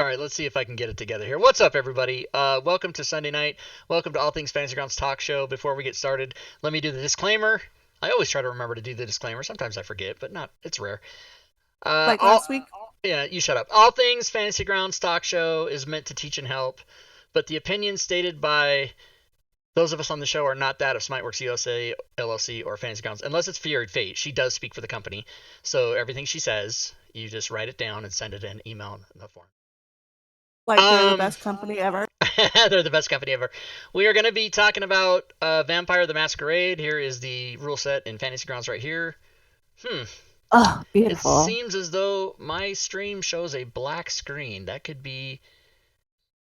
All right, let's see if I can get it together here. What's up, everybody? Welcome to Sunday night. Welcome to All Things Fantasy Grounds Talk Show. Before we get started, let me do the disclaimer. I always try to remember to do the disclaimer. Sometimes I forget, but it's rare. Like All last week? Yeah, you shut up. All Things Fantasy Grounds Talk Show is meant to teach and help, but the opinions stated by those of us on the show are not that of Smiteworks USA, LLC, or Fantasy Grounds, unless it's Fury Fate. She does speak for the company, so everything she says, you just write it down and send it in email in the form. Like they're the best company ever. They're the best company ever. We are going to be talking about Vampire the Masquerade. Here is the rule set in Fantasy Grounds right here. Oh, It beautiful. seems as though my stream shows a black screen. That could be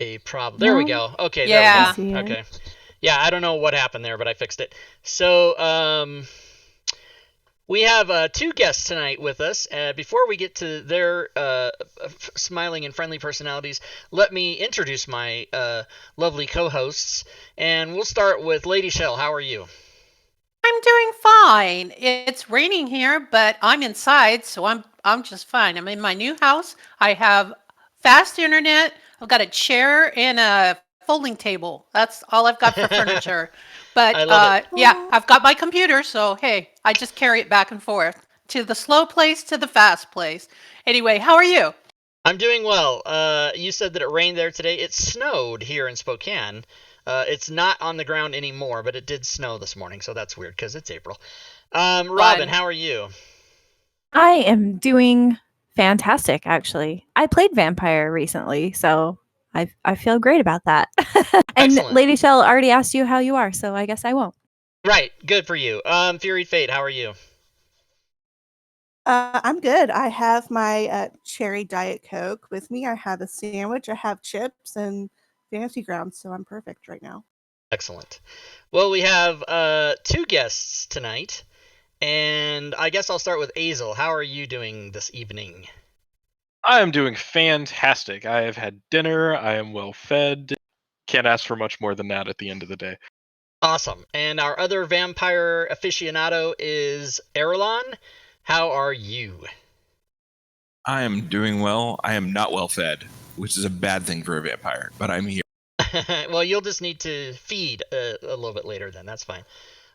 a problem. There we go. Okay, there we I go. see it. Okay. Yeah, I don't know what happened there, but I fixed it. So, we have two guests tonight with us. Before we get to their smiling and friendly personalities, let me introduce my lovely co-hosts. And we'll start with Lady Shell. How are you? I'm doing fine. It's raining here, but I'm inside, so I'm just fine. I'm in my new house. I have fast internet. I've got a chair and a folding table. That's all I've got for furniture. But I love it. yeah, I've got my computer, so hey, I just carry it back and forth to the slow place to the fast place. Anyway, how are you? I'm doing well. You said that it rained there today. It snowed here in Spokane. It's not on the ground anymore, but it did snow this morning, so that's weird because it's April. Robin, how are you? I am doing fantastic, actually. I played Vampire recently, so I feel great about that. And Excellent. Lady Shell already asked you how you are, so I guess I won't. Right, good for you. Fury Fate, how are you? I'm good. I have my cherry Diet Coke with me. I have a sandwich. I have chips and fantasy grounds, so I'm perfect right now. Excellent. Well, we have two guests tonight, and I guess I'll start with Azel. How are you doing this evening? I am doing fantastic. I have had dinner. I am well fed. Can't ask for much more than that at the end of the day. Awesome. And our other vampire aficionado is Erlon. How are you? I am doing well. I am not well fed, which is a bad thing for a vampire, but I'm here. Well, you'll just need to feed a little bit later then. That's fine.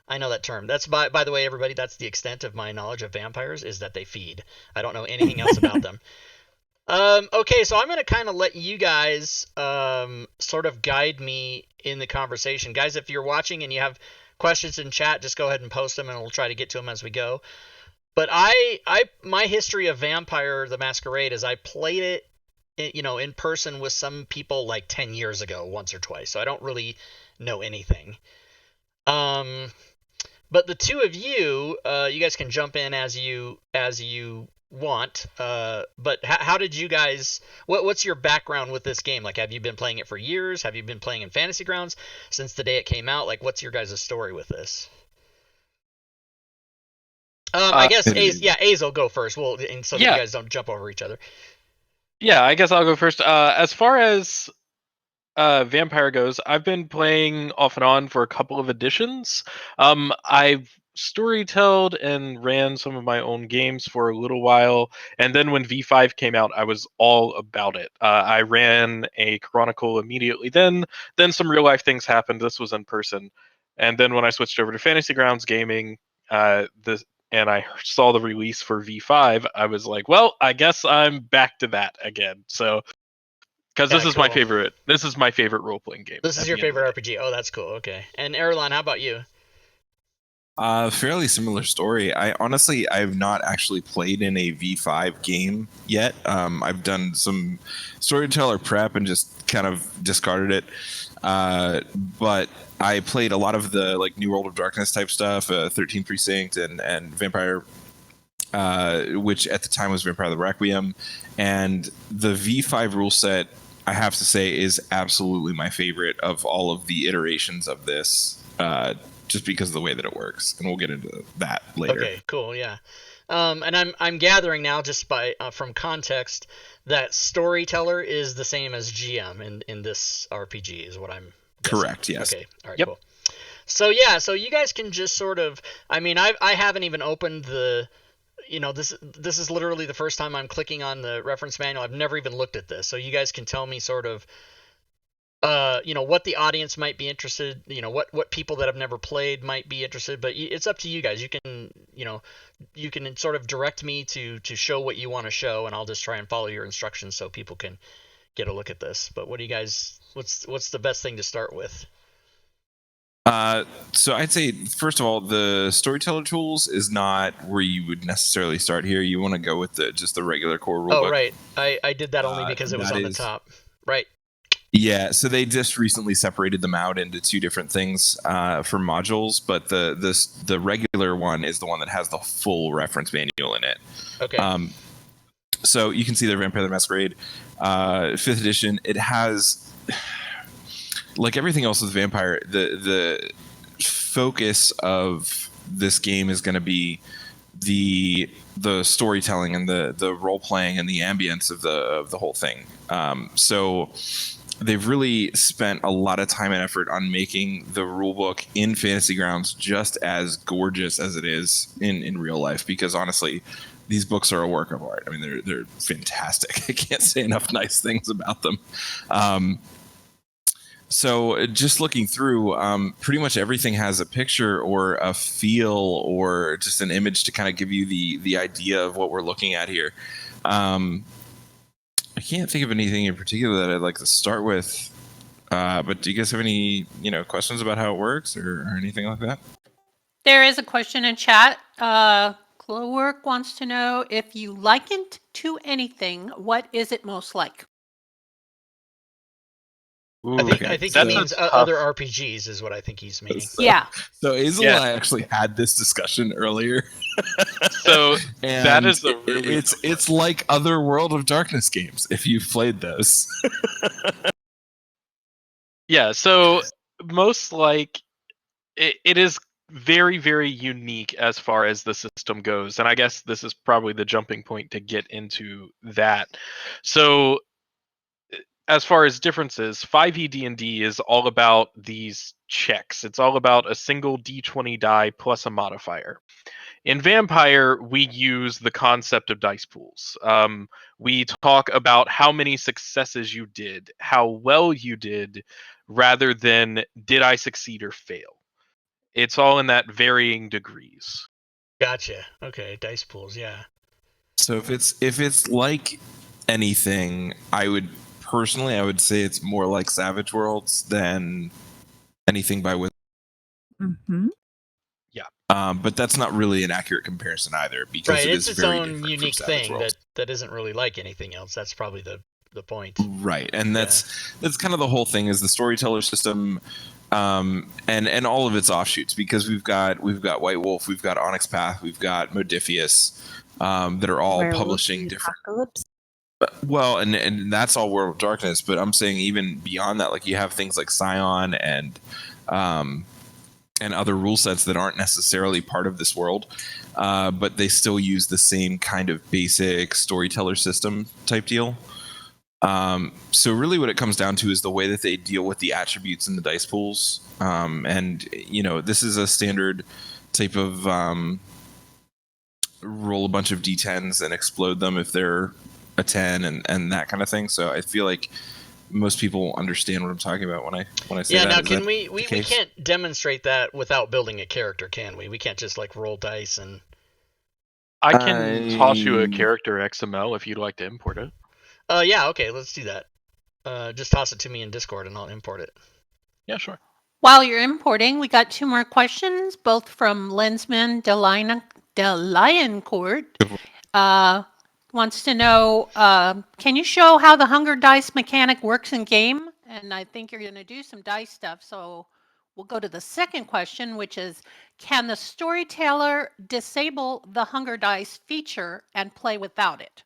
I know that term. That's by the way, everybody, that's the extent of my knowledge of vampires is that they feed. I don't know anything else about them. Okay, so I'm going to kind of let you guys sort of guide me in the conversation. Guys, if you're watching and you have questions in chat, just go ahead and post them and we'll try to get to them as we go. But my history of Vampire the Masquerade is I played it in person with some people like 10 years ago once or twice. So I don't really know anything. But the two of you, you guys can jump in as you want. But how did you guys? What's your background with this game? Like, have you been playing it for years? Have you been playing in Fantasy Grounds since the day it came out? Like, what's your guys' story with this? I guess Azel go first. Well, and so that you guys don't jump over each other. Yeah, I guess I'll go first. As far as Vampire goes, I've been playing off and on for a couple of editions. I've storytelled and ran some of my own games for a little while, and then when V5 came out, I was all about it. I ran a Chronicle immediately. Then some real life things happened. This was in person, and then when I switched over to Fantasy Grounds gaming, and I saw the release for V5, I was like, well, I guess I'm back to that again. So. Because this is my favorite. This is my favorite role playing game. This is your favorite RPG. Oh, that's cool. Okay. And Erlon, how about you? Fairly similar story. I've not actually played in a V5 game yet. I've done some storyteller prep and just kind of discarded it. But I played a lot of the like New World of Darkness type stuff, 13 Precinct and Vampire, which at the time was Vampire the Requiem, and the V5 rule set. I have to say is absolutely my favorite of all of the iterations of this, just because of the way that it works, and we'll get into that later. Okay, cool, yeah. And I'm gathering now just by from context that storyteller is the same as GM in this RPG is what I'm guessing. Correct. Yes. Okay. All right. Yep. Cool. So yeah, so you guys can just sort of. I mean, I haven't even opened the this is literally the first time I'm clicking on the reference manual. I've never even looked at this, so you guys can tell me sort of what the audience might be interested, what people that have never played might be interested, but it's up to you guys. You can sort of direct me to show what you want to show, and I'll just try and follow your instructions so people can get a look at this. But what do you guys, what's the best thing to start with? So I'd say, first of all, the storyteller tools is not where you would necessarily start here. You want to go with just the regular core rulebook. Oh, right. I did that only because it was on the top. Right. Yeah, so they just recently separated them out into two different things for modules, but the regular one is the one that has the full reference manual in it. Okay. So you can see there, Vampire the Masquerade, 5th edition. It has, like everything else with Vampire, the focus of this game is going to be the storytelling and the role playing and the ambience of the whole thing. So they've really spent a lot of time and effort on making the rulebook in Fantasy Grounds just as gorgeous as it is in real life, because honestly, these books are a work of art. I mean, they're fantastic. I can't say enough nice things about them. So just looking through, pretty much everything has a picture or a feel or just an image to kind of give you the idea of what we're looking at here. I can't think of anything in particular that I'd like to start with, but do you guys have any questions about how it works or anything like that? There is a question in chat. Clowork wants to know, if you likened to anything, what is it most like? I think he means other RPGs is what I think he's meaning. Yeah. So Azel and I actually had this discussion earlier. So that is it's like other World of Darkness games if you've played those. Yeah, so most like it is very, very unique as far as the system goes, and I guess this is probably the jumping point to get into that. So as far as differences, 5e D&D is all about these checks. It's all about a single d20 die plus a modifier. In Vampire, we use the concept of dice pools. We talk about how many successes you did, how well you did, rather than did I succeed or fail. It's all in that varying degrees. Gotcha. Okay, dice pools, yeah. So if it's like anything, I would say it's more like Savage Worlds than anything by Wizards. Mm-hmm. Yeah. But that's not really an accurate comparison either, because right, it it's is its very own unique thing that isn't really like anything else. That's probably the point. Right, and that's kind of the whole thing, is the storyteller system, and all of its offshoots, because we've got White Wolf, we've got Onyx Path, we've got Modifius, that are all publishing different. Apocalypse? Well, and that's all World of Darkness, but I'm saying even beyond that, like you have things like Scion and other rule sets that aren't necessarily part of this world, but they still use the same kind of basic storyteller system type deal. So really what it comes down to is the way that they deal with the attributes in the dice pools. And this is a standard type of roll a bunch of d10s and explode them if they're a 10 and that kind of thing. So I feel like most people understand what I'm talking about when I say that. Yeah, now can we can't demonstrate that without building a character, can we? We can't just like roll dice and... I can toss you a character XML if you'd like to import it. Yeah, okay, let's do that. Just toss it to me in Discord and I'll import it. Yeah, sure. While you're importing, we got 2 more questions, both from Lensman Deliancourt. Wants to know, can you show how the hunger dice mechanic works in game? And I think you're going to do some dice stuff, so we'll go to the second question, which is, can the storyteller disable the hunger dice feature and play without it?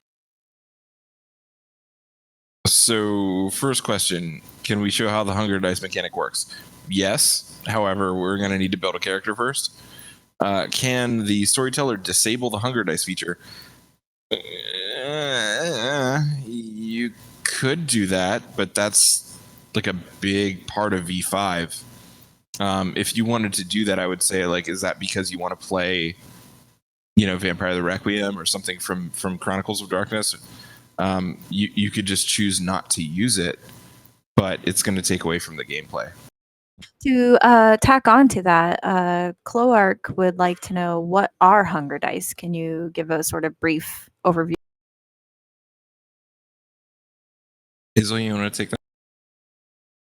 So first question, can we show how the hunger dice mechanic works? Yes. However, we're going to need to build a character first. Can the storyteller disable the hunger dice feature? You could do that, but that's like a big part of V5. If you wanted to do that, I would say, like, is that because you want to play Vampire the Requiem or something from Chronicles of Darkness, you could just choose not to use it, but it's going to take away from the gameplay. To tack on to that, Cloark would like to know, what are hunger dice? Can you give a sort of brief overview? Isla, you want to take that?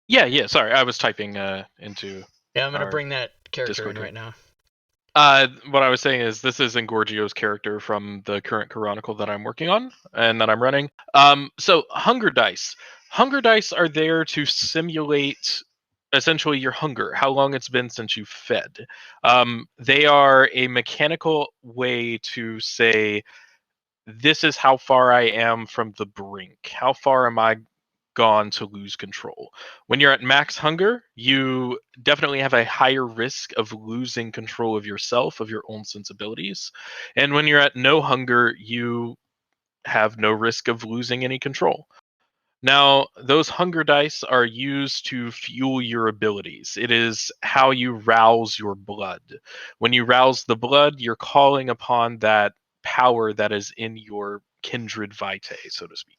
Yeah. Sorry, I was typing into. Yeah, I'm gonna our bring that character Discord in here. right now. What I was saying is this is Engorgio's character from the current Chronicle that I'm working on and that I'm running. So hunger dice. Hunger dice are there to simulate essentially your hunger, how long it's been since you've fed. They are a mechanical way to say, this is how far I am from the brink. How far am I gone to lose control? When you're at max hunger, you definitely have a higher risk of losing control of yourself, of your own sensibilities. And when you're at no hunger, you have no risk of losing any control. Now, those hunger dice are used to fuel your abilities. It is how you rouse your blood. When you rouse the blood, you're calling upon that power that is in your kindred vitae, so to speak.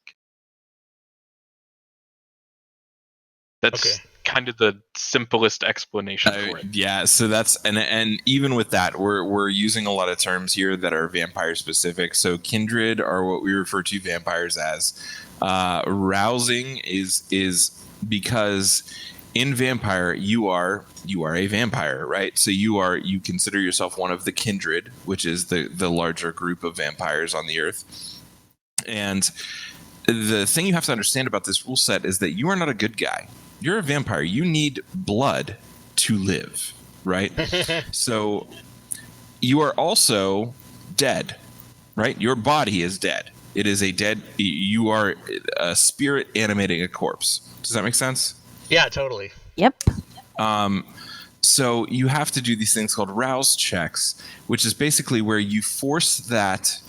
That's Okay. kind of the simplest explanation for it. Yeah, so that's and even with that, we're using a lot of terms here that are vampire specific. So kindred are what we refer to vampires as. Rousing is because in vampire you are a vampire, right? So you consider yourself one of the kindred, which is the larger group of vampires on the earth. And the thing you have to understand about this rule set is that you are not a good guy. You're a vampire. You need blood to live, right? So you are also dead, right? Your body is dead. It is a dead. You are a spirit animating a corpse. Does that make sense? Yeah, totally. Yep. So you have to do these things called rouse checks, which is basically where you force that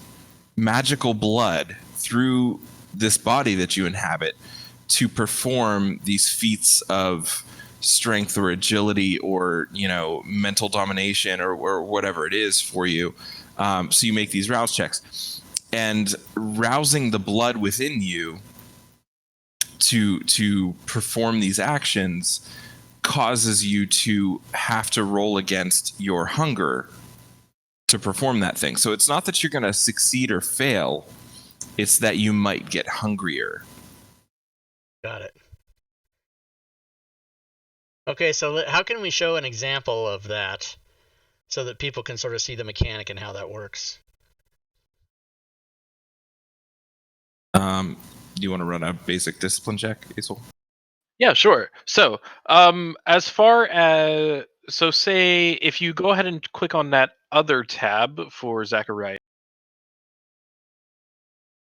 magical blood through this body that you inhabit to perform these feats of strength or agility or mental domination or whatever it is for you. So you make these rouse checks, and rousing the blood within you to perform these actions causes you to have to roll against your hunger to perform that thing. So it's not that you're going to succeed or fail, it's that you might get hungrier. Got it. Okay, so how can we show an example of that so that people can sort of see the mechanic and how that works? Do you want to run a basic discipline check, Azel? Yeah, sure. So, as far as say if you go ahead and click on that other tab for Zachariah,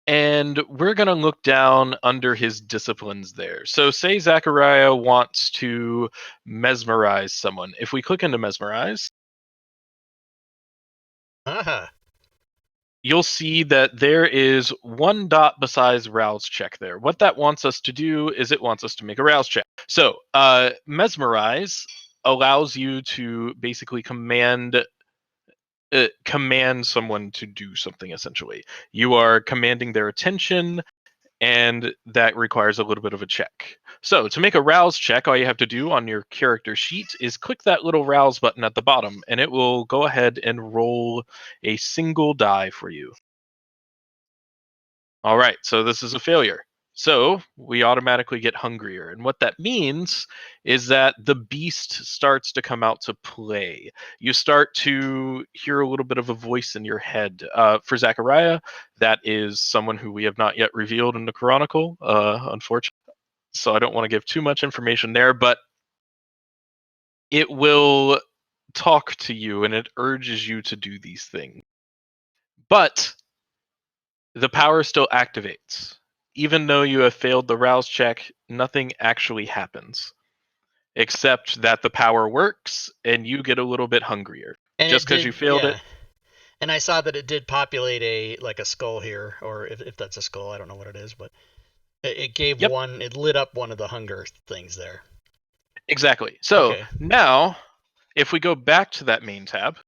and we're going to look down under his disciplines there. So say Zachariah wants to mesmerize someone. If we click into mesmerize, you'll see that there is one dot besides rouse check there. What that wants us to do is it wants us to make a rouse check. So mesmerize allows you to basically command someone to do something. Essentially, you are commanding their attention, and that requires a little bit of a check. So to make a rouse check, all you have to do on your character sheet is click that little rouse button at the bottom, and it will go ahead and roll a single die for you. All right, so this is a failure. So we automatically get hungrier. And what that means is that the beast starts to come out to play. You start to hear a little bit of a voice in your head. For Zachariah, that is someone who we have not yet revealed in the Chronicle, unfortunately. So I don't want to give too much information there, but it will talk to you and it urges you to do these things. But the power still activates. Even though you have failed the rouse check, nothing actually happens. Except that the power works and you get a little bit hungrier. And Just because you failed it. And I saw that it did populate a skull here, or if that's a skull, I don't know what it is, but it gave one, it lit up one of the hunger things there. Exactly. So now, if we go back to that main tab,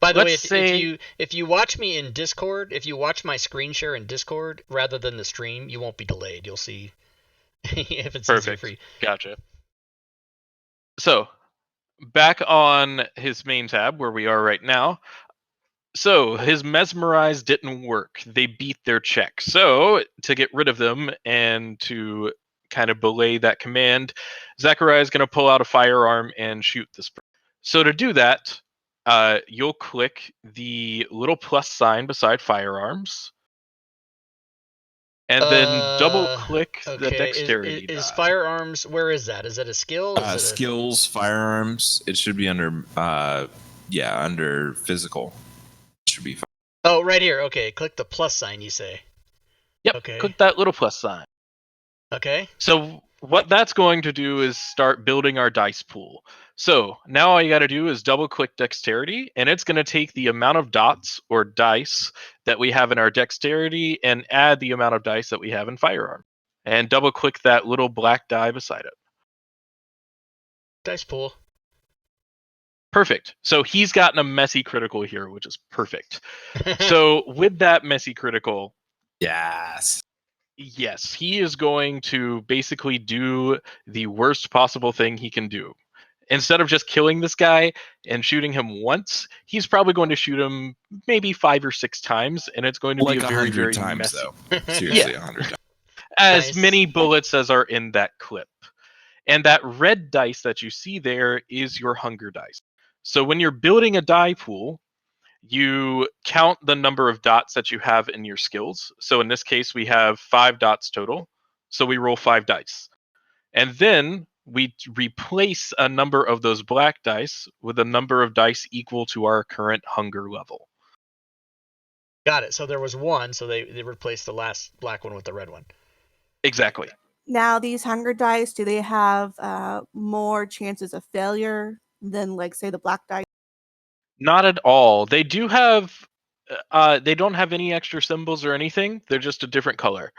By the way, let's say if you watch me in Discord, if you watch my screen share in Discord rather than the stream, you won't be delayed. You'll see if it's easier for you. Gotcha. So back on his main tab where we are right now. So his mesmerize didn't work. They beat their check. So to get rid of them and to kind of belay that command, Zachariah is going to pull out a firearm and shoot this person. So to do that, you'll click the little plus sign beside firearms, and then double click the Okay, dexterity is die. firearms? Where is that? Is it a skill? Is it Skills, firearms. It should be under, under physical. It should be. Oh, right here. Okay, click the plus sign. You say. Yep. Okay. Click that little plus sign. Okay. So what that's going to do is start building our dice pool. So now all you got to do is double click dexterity, and it's going to take the amount of dots or dice that we have in our dexterity and add the amount of dice that we have in firearm. And double click that little black die beside it. Dice pool. Perfect. So he's gotten a messy critical here, which is perfect. So with that messy critical, Yes. yes, he is going to basically do the worst possible thing he can do. Instead of just killing this guy and shooting him once, he's probably going to shoot him maybe 5 or 6 times, and it's going to Like be a very, 100 very times, messy. though. Seriously, Yeah. 100 times. As Nice. many bullets as are in that clip. And that red dice that you see there is your hunger dice. So when you're building a die pool, you count the number of dots that you have in your skills. So in this case, we have 5 dots total. So we roll 5 dice. And then we replace a number of those black dice with a number of dice equal to our current hunger level. Got it. So there was one, so they replaced the last black one with the red one. Exactly. Now, these hunger dice, do they have more chances of failure than, like, say, the black dice? Not at all. They do have they don't have any extra symbols or anything. They're just a different color.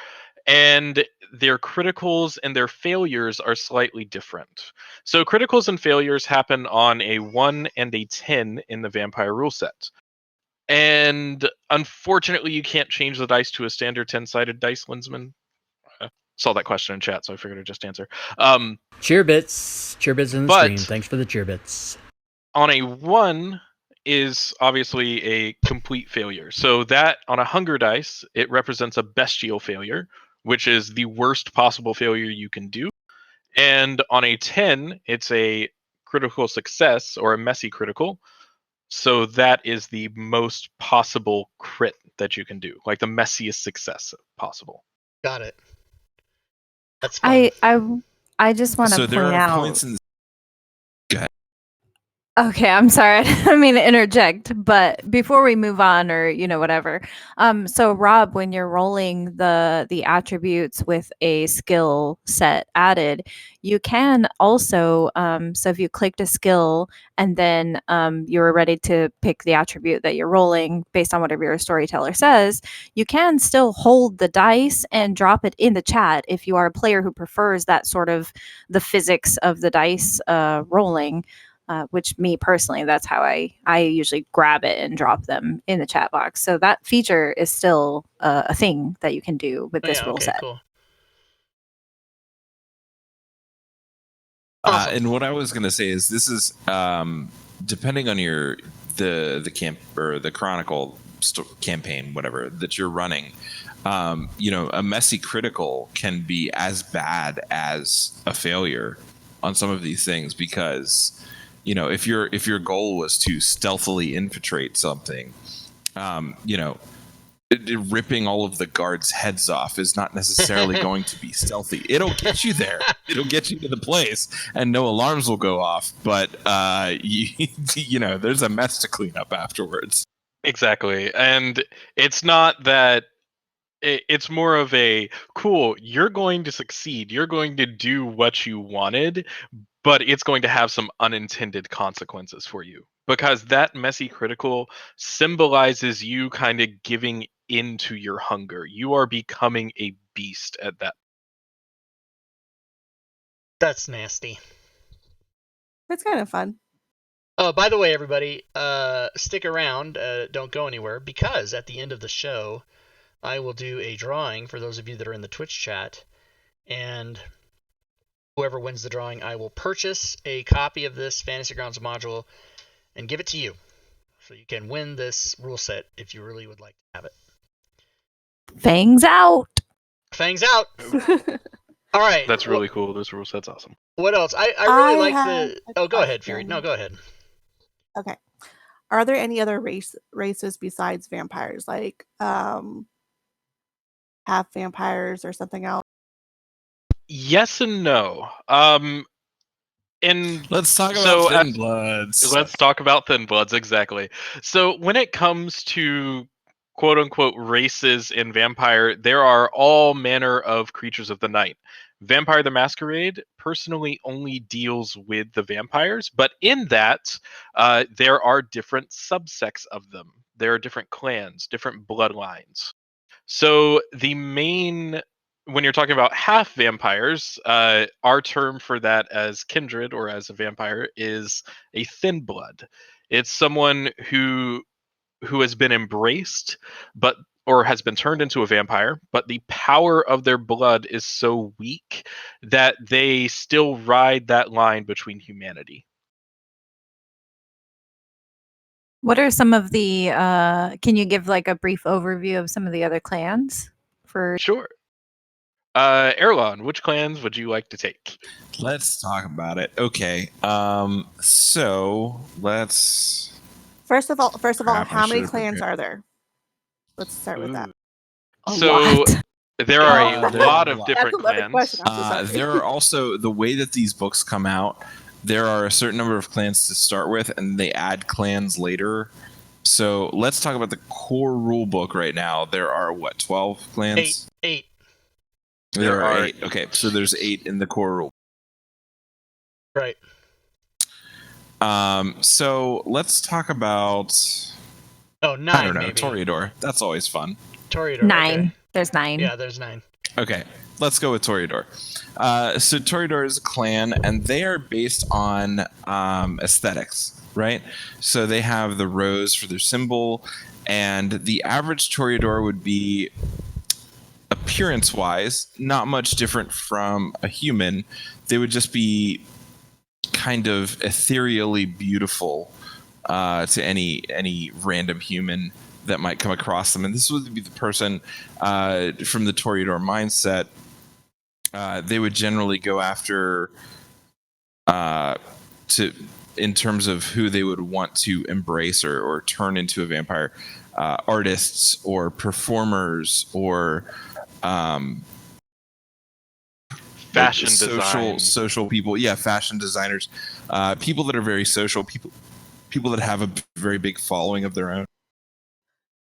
And their criticals and their failures are slightly different. So criticals and failures happen on a 1 and a 10 in the vampire rule set. And unfortunately, you can't change the dice to a standard 10-sided dice, Linsman. Saw that question in chat, so I figured I'd just answer. Cheer bits in the But- stream. Thanks for the cheer bits. On a 1 is obviously a complete failure. So that on a hunger dice, it represents a bestial failure, which is the worst possible failure you can do. And on a 10, it's a critical success or a messy critical. So that is the most possible crit that you can do, like the messiest success possible. Got it. That's fine. I just want to So point there are out. points in. Go ahead. Okay, I'm sorry. I didn't mean to interject, but before we move on, or whatever. So Rob, when you're rolling the attributes with a skill set added, you can also so if you clicked a skill and then you were ready to pick the attribute that you're rolling based on whatever your storyteller says, you can still hold the dice and drop it in the chat if you are a player who prefers that sort of the physics of the dice rolling. Which me personally, that's how I usually grab it and drop them in the chat box. So that feature is still a thing that you can do with this rule set. Cool. Awesome. And what I was going to say is this is depending on the camp or the Chronicle campaign, whatever that you're running. A messy critical can be as bad as a failure on some of these things because. If your goal was to stealthily infiltrate something, ripping all of the guards' heads off is not necessarily going to be stealthy. It'll get you there. It'll get you to the place, and no alarms will go off. But there's a mess to clean up afterwards. Exactly, and it's not that. It's more of a cool. You're going to succeed. You're going to do what you wanted. But it's going to have some unintended consequences for you because that messy critical symbolizes you kind of giving into your hunger. You are becoming a beast at that. That's nasty. That's kind of fun. Oh, by the way, everybody, stick around. Don't go anywhere, because at the end of the show, I will do a drawing for those of you that are in the Twitch chat, and whoever wins the drawing, I will purchase a copy of this Fantasy Grounds module and give it to you, so you can win this rule set if you really would like to have it. Fangs out. Fangs out. All right. That's really cool. This rule set's awesome. What else? I really like have the. a Oh, go ahead, Fury. question. No, go ahead. Okay. Are there any other races besides vampires, like half vampires or something else? Yes and no. And Let's talk So, about Thin Bloods. let's talk about Thin Bloods, exactly. So when it comes to quote unquote races in Vampire, there are all manner of creatures of the night. Vampire the Masquerade personally only deals with the vampires, but in that, there are different subsects of them. There are different clans, different bloodlines. So the main, when you're talking about half vampires, our term for that as kindred or as a vampire is a thin blood. It's someone who has been embraced, but or has been turned into a vampire, but the power of their blood is so weak that they still ride that line between humanity. What are some of the can you give like a brief overview of some of the other clans for Sure. Erlon, which clans would you like to take? Let's talk about it. Okay. So let's. First of all, Crap, I how many should've clans prepared. are there? Let's start with that. Ooh. a So lot? there are a There are lot a of lot. different That's another clans. question. I'm so sorry. There are also, the way that these books come out, there are a certain number of clans to start with, and they add clans later. So let's talk about the core rule book right now. There are, what, 12 clans? Eight. There are are 8. Okay, so there's 8 in the core rule. Right. So let's talk about, Oh, 9. I don't know, maybe. Toreador. That's always fun. Toreador. 9. Okay. There's 9. Yeah, there's 9. Okay, let's go with Toreador. So Toreador is a clan, and they are based on aesthetics, right? So they have the rose for their symbol, and the average Toreador would be, appearance-wise, not much different from a human. They would just be kind of ethereally beautiful to any random human that might come across them. And this would be the person from the Toreador mindset. They would generally go after in terms of who they would want to embrace or turn into a vampire. Artists or performers or Fashion social design. people. Yeah, fashion designers. People that are very social. People that have a very big following of their own.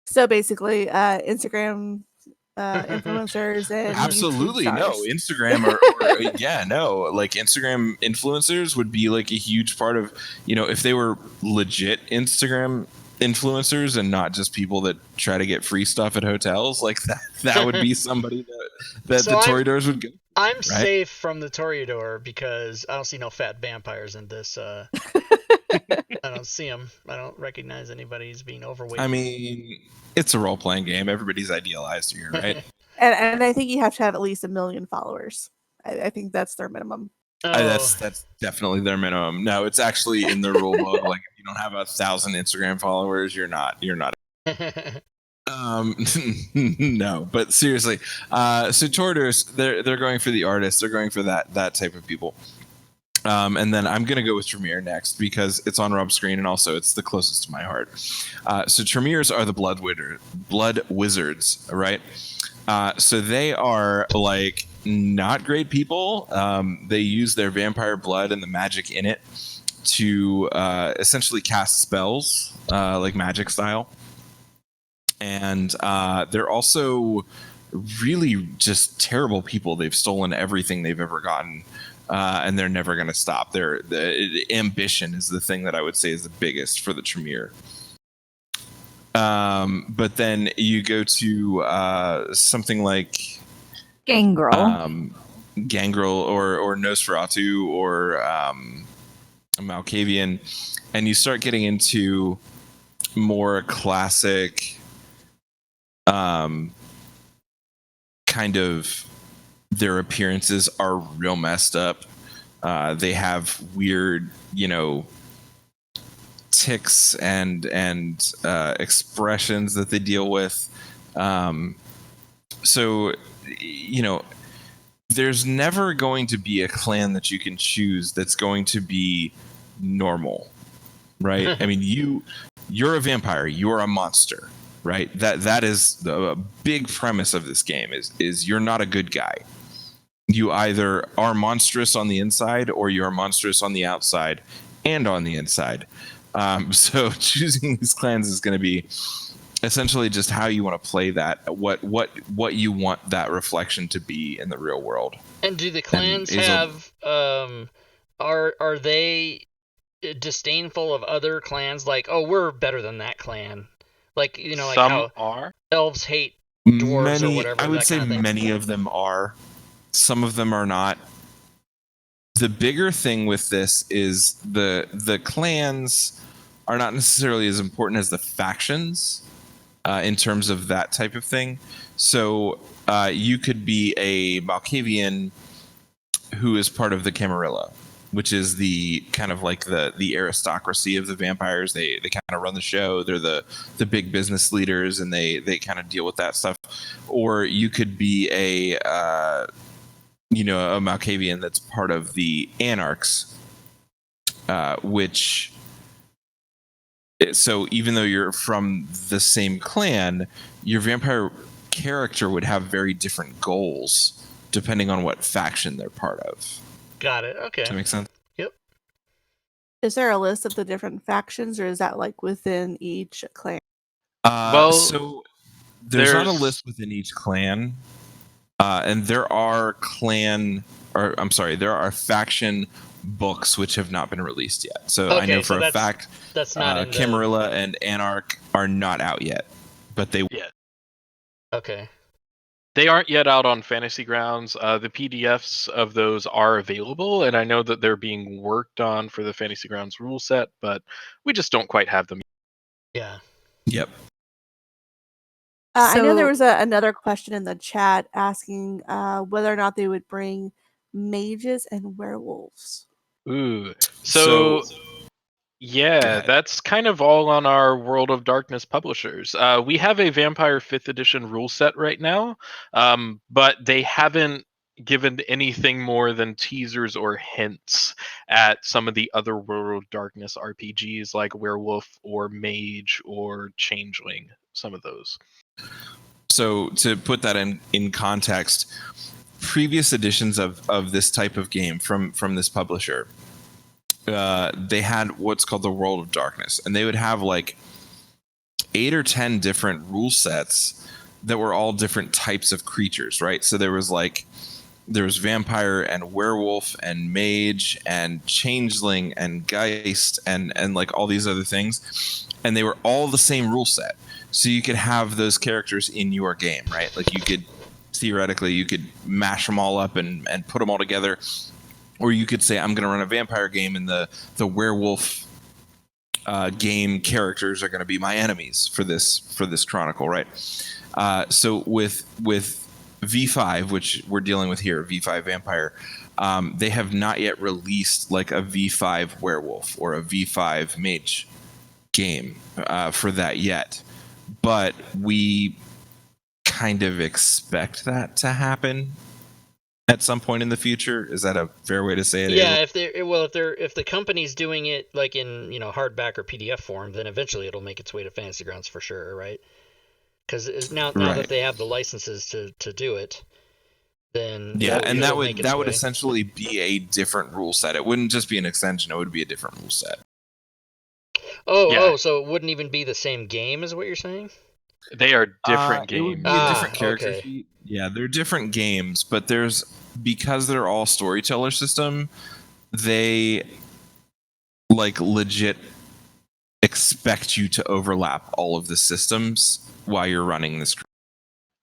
So basically, Instagram influencers and Absolutely YouTube no stars. Instagram like Instagram influencers would be like a huge part of, if they were legit Instagram influencers and not just people that try to get free stuff at hotels, like that would be somebody that So the Toreadors would go. I'm safe from the Toreador because I don't see no fat vampires in this. I don't see them. I don't recognize anybody as being overweight. I mean, it's a role-playing game. Everybody's idealized here, right? And I think you have to have at least 1 million followers. I think that's their minimum. That's definitely their minimum. No, it's actually in the rule book. Like, if you don't have 1,000 Instagram followers, you're not. No, but seriously, so Toreadors, they're going for the artists. They're going for that type of people. And then I'm going to go with Tremere next because it's on Rob's screen and also it's the closest to my heart. So Tremeres are the blood wizards, right? So they are like not great people. They use their vampire blood and the magic in it to essentially cast spells, like magic style. And they're also really just terrible people. They've stolen everything they've ever gotten. And they're never going to stop. The ambition is the thing that I would say is the biggest for the Tremere. But then you go to something like Gangrel. Gangrel or Nosferatu or a Malkavian, and you start getting into more classic kind of, their appearances are real messed up. They have weird, tics and expressions that they deal with. So, there's never going to be a clan that you can choose that's going to be normal, right? I mean, you're a vampire, you're a monster, right? That is the big premise of this game is you're not a good guy. You either are monstrous on the inside or you're monstrous on the outside and on the inside. So choosing these clans is going to be essentially just how you want to play that, what you want that reflection to be in the real world. And do the clans have are they disdainful of other clans? Like, oh, we're better than that clan. Like, like Some how are. elves hate dwarves or Many, whatever. I would that say kind of thing. many of them are. Some of them are not. The bigger thing with this is the clans are not necessarily as important as the factions in terms of that type of thing. So you could be a Malkavian who is part of the Camarilla, which is the kind of like the aristocracy of the vampires. They kind of run the show. They're the big business leaders, and they kind of deal with that stuff. Or you could be a Malkavian that's part of the Anarchs, which. So even though you're from the same clan, your vampire character would have very different goals depending on what faction they're part of. Got it. Okay. Does that make sense? Yep. Is there a list of the different factions, or is that like within each clan? So there's not a there's- list within each clan, and there are there are faction books which have not been released yet. So I know for a fact that's not in Camarilla and Anarch are not out yet, but they Okay. They aren't yet out on Fantasy Grounds. The PDFs of those are available, and I know that they're being worked on for the Fantasy Grounds rule set, but we just don't quite have them. Yeah. Yep. I know there So- was another question in the chat asking whether or not they would bring mages and werewolves. Ooh. So yeah, ahead. that's kind of all on our World of Darkness publishers. We have a Vampire 5th edition rule set right now, but they haven't given anything more than teasers or hints at some of the other World of Darkness RPGs like Werewolf or Mage or Changeling, some of those. So to put that in context, previous editions of this type of game from this publisher, they had what's called the World of Darkness, and they would have like 8 or 10 different rule sets that were all different types of creatures, right? So there was vampire and werewolf and mage and changeling and geist and like all these other things, and they were all the same rule set. So you could have those characters in your game, right? Like you could theoretically mash them all up and put them all together, or you could say I'm going to run a vampire game and the werewolf game characters are going to be my enemies for this Chronicle, right? So with V5, which we're dealing with here, V5 Vampire, they have not yet released like a V5 Werewolf or a V5 Mage game for that yet. But we kind of expect that to happen at some point in the future. Is that a fair way to say it? Yeah, if the company's doing it like in hardback or PDF form, then eventually it'll make its way to Fantasy Grounds for sure, right? Because now that they have the licenses to do it, then and that would way. essentially be a different rule set. It wouldn't just be an extension; it would be a different rule set. Oh, so it wouldn't even be the same game, is what you're saying? They are different It would games. be a different character okay. sheet. Yeah, they're different games, but because they're all storyteller system, they like legit expect you to overlap all of the systems while you're running this.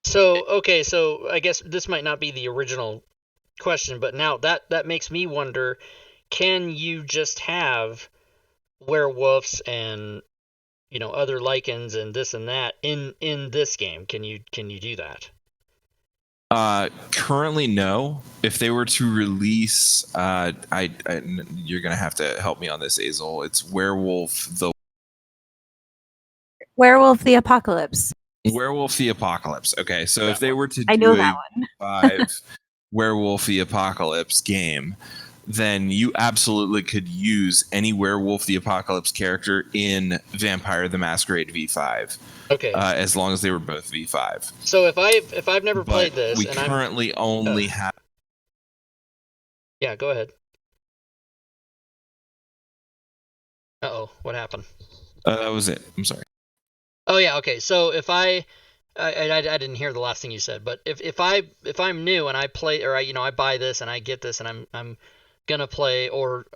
So I guess this might not be the original question, but now that makes me wonder, can you just have werewolves and other lichens and this and that in this game? Can you do that? Currently, no. If they were to release, you're gonna have to help me on this, Azel. It's Werewolf the Apocalypse. Werewolf the Apocalypse. Okay, so if they were to I do know a that one. 5 Werewolf the Apocalypse game, then you absolutely could use any Werewolf the Apocalypse character in Vampire the Masquerade V5. Okay. As long as they were both V5. So if I've never But played this, we and currently only have. Yeah, go ahead. What happened? That was it. I'm sorry. Oh yeah, okay. So if I didn't hear the last thing you said, but if I'm new and I play, or I buy this and I get this and I'm gonna play, or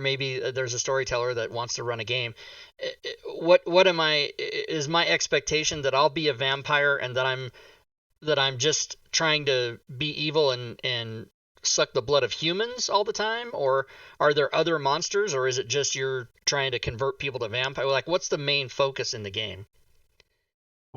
maybe there's a storyteller that wants to run a game, what is my expectation that I'll be a vampire and that I'm just trying to be evil and suck the blood of humans all the time, or are there other monsters, or is it just you're trying to convert people to vampire? Like, what's the main focus in the game?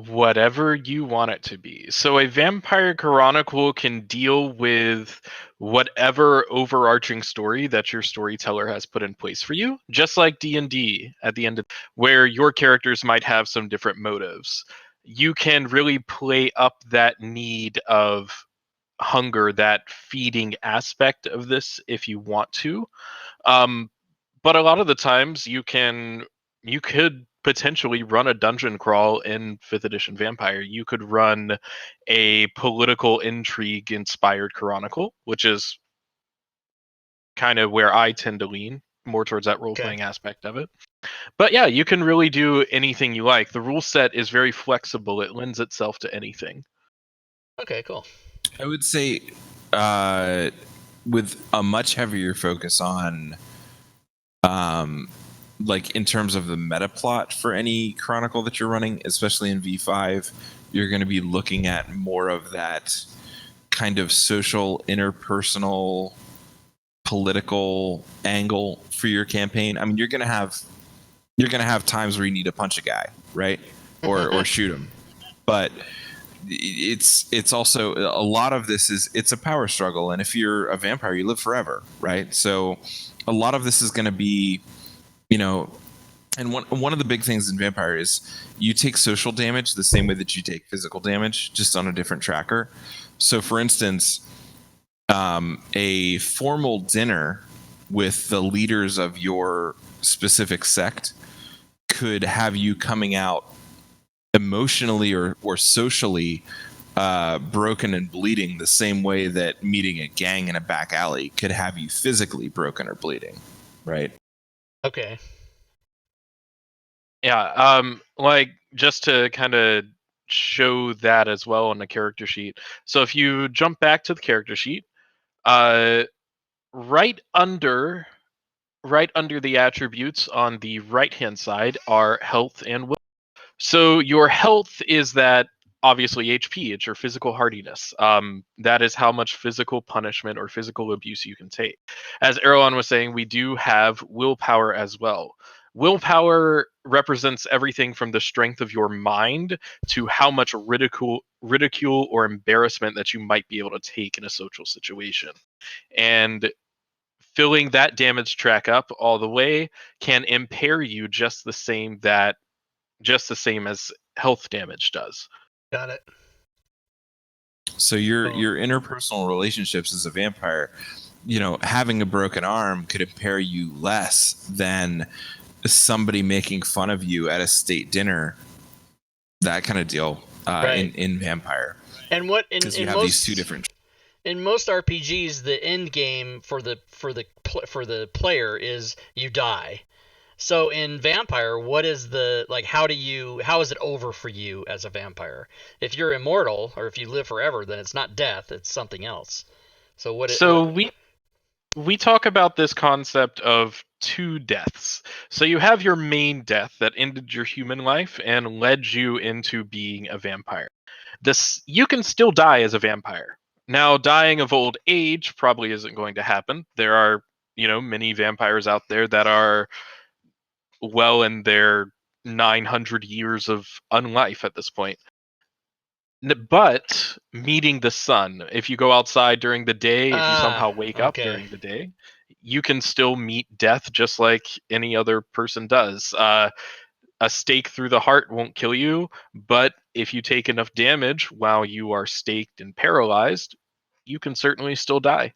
Whatever you want it to be. So a Vampire Chronicle can deal with whatever overarching story that your storyteller has put in place for you, just like D&D at the end of where your characters might have some different motives. You can really play up that need of hunger, that feeding aspect of this if you want to. But a lot of the times you could potentially run a dungeon crawl in 5th edition Vampire. You could run a political intrigue inspired Chronicle, which is kind of where I tend to lean more towards that role playing aspect of it. But yeah, you can really do anything you like. The rule set is very flexible. It lends itself to anything. Okay, cool. I would say with a much heavier focus on like in terms of the meta plot for any Chronicle that you're running, especially in V5, you're going to be looking at more of that kind of social, interpersonal, political angle for your campaign. I mean, you're going to have times where you need to punch a guy, right? Or shoot him. But it's also a lot of this it's a power struggle, and if you're a vampire, you live forever, right? So a lot of this is going to be, and one of the big things in Vampire is you take social damage the same way that you take physical damage, just on a different tracker. So for instance, a formal dinner with the leaders of your specific sect could have you coming out emotionally or socially broken and bleeding, the same way that meeting a gang in a back alley could have you physically broken or bleeding, right? Okay. Yeah, like just to kind of show that as well on the character sheet. So if you jump back to the character sheet, right under the attributes on the right hand side are health and will. So your health is that obviously HP, it's your physical hardiness. That is how much physical punishment or physical abuse you can take. As Erwan was saying, we do have willpower as well. Willpower represents everything from the strength of your mind to how much ridicule or embarrassment that you might be able to take in a social situation. And filling that damage track up all the way can impair you just the same as health damage does. Got it. So your interpersonal relationships as a vampire, having a broken arm could impair you less than somebody making fun of you at a state dinner, that kind of deal, right. in Vampire. And what in have most, these two different. In most RPGs, the end game for the player is you die. So in Vampire, what is the how is it over for you as a vampire? If you're immortal or if you live forever, then it's not death, it's something else. So we talk about this concept of two deaths. So you have your main death that ended your human life and led you into being a vampire. You can still die as a vampire. Now, dying of old age probably isn't going to happen. There are, many vampires out there that are well in their 900 years of unlife at this point. But meeting the sun, if you go outside during the day, if you somehow wake up okay. during the day, you can still meet death just like any other person does. A stake through the heart won't kill you, but if you take enough damage while you are staked and paralyzed, you can certainly still die.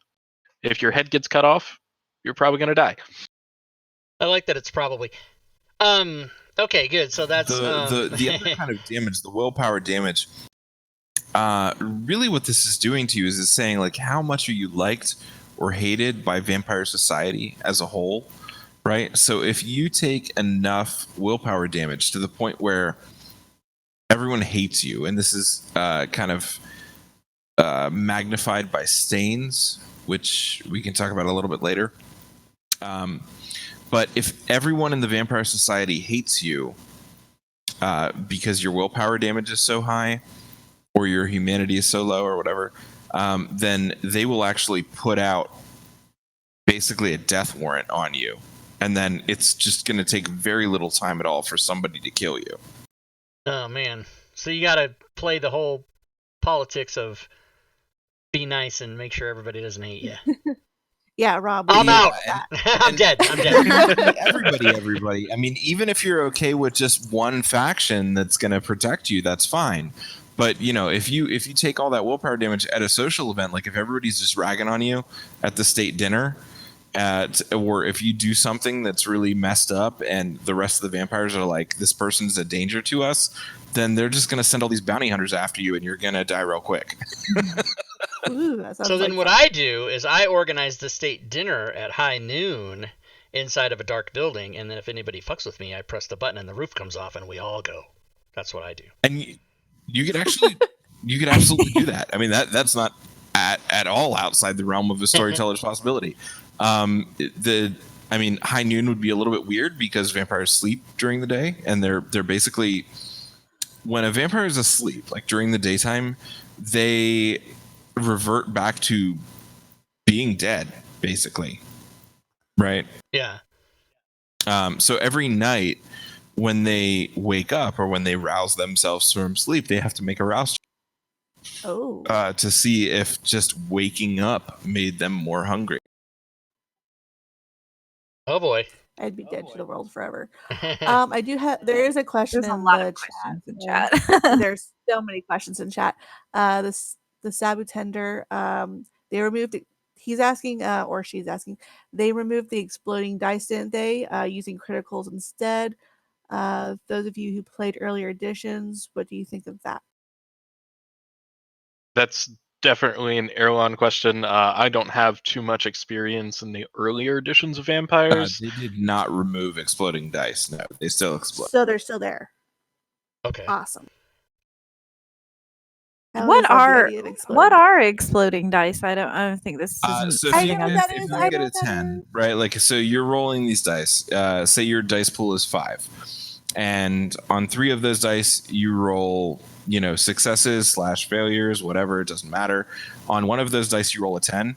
If your head gets cut off, you're probably going to die. I like that it's probably. Okay, good. So that's the other kind of damage, the willpower damage. Really, what this is doing to you is it's saying like how much are you liked or hated by vampire society as a whole, right? So if you take enough willpower damage to the point where everyone hates you, and this is kind of magnified by stains, which we can talk about a little bit later. But if everyone in the vampire society hates you because your willpower damage is so high, or your humanity is so low, or whatever, then they will actually put out basically a death warrant on you. And then it's just going to take very little time at all for somebody to kill you. Oh, man. So you got to play the whole politics of be nice and make sure everybody doesn't hate you. Yeah, Rob. I'm Yeah, out. I'm dead. I'm dead. Everybody. I mean, even if you're okay with just one faction that's going to protect you, that's fine. But if you take all that willpower damage at a social event, like if everybody's just ragging on you at the state dinner, or if you do something that's really messed up and the rest of the vampires are like, this person's a danger to us, then they're just going to send all these bounty hunters after you and you're going to die real quick. Ooh, that sounds So then like what fun. I do is I organize the state dinner at high noon inside of a dark building, and then if anybody fucks with me, I press the button and the roof comes off and we all go. That's what I do. And you could absolutely do that. I mean, that's not at all outside the realm of a storyteller's possibility. High noon would be a little bit weird because vampires sleep during the day, and they're basically, when a vampire is asleep, like during the daytime, they revert back to being dead, basically. Right? Yeah. So every night when they wake up or when they rouse themselves from sleep, they have to make a rouse to see if just waking up made them more hungry. Oh boy. I'd be dead to the world forever. I do have. There is a question There's a in lot the of questions in chat. chat. There's so many questions in chat. The Sabu tender. They removed. He's asking, or she's asking. They removed the exploding dice, didn't they? Using criticals instead. Those of you who played earlier editions, what do you think of that? That's definitely an Erlon question. I don't have too much experience in the earlier editions of Vampires. They did not remove exploding dice. No, they still explode. So they're still there. Okay. Awesome. What are exploding dice? I don't think this is. So if you get a 10, right? Like, so you're rolling these dice. Say your dice pool is 5, and on 3 of those dice you roll, successes / failures, whatever, it doesn't matter. On one of those dice you roll a 10.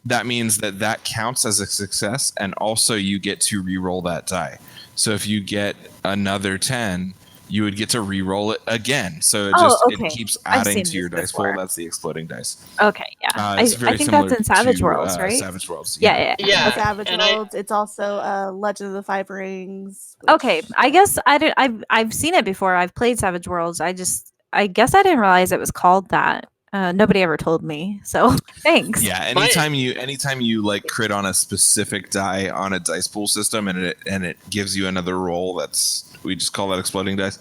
That means that counts as a success, and also you get to re-roll that die. So if you get another 10, you would get to re-roll it again. So it keeps adding to your dice pool. That's the exploding dice. Okay, yeah. I think that's in Savage Worlds, right? Savage Worlds. Yeah. Savage Worlds. It's also Legend of the Five Rings. Okay, I guess I've seen it before. I've played Savage Worlds. I guess I didn't realize it was called that. Nobody ever told me, so thanks. Yeah, anytime you like crit on a specific die on a dice pool system, and it gives you another roll, we just call that exploding dice.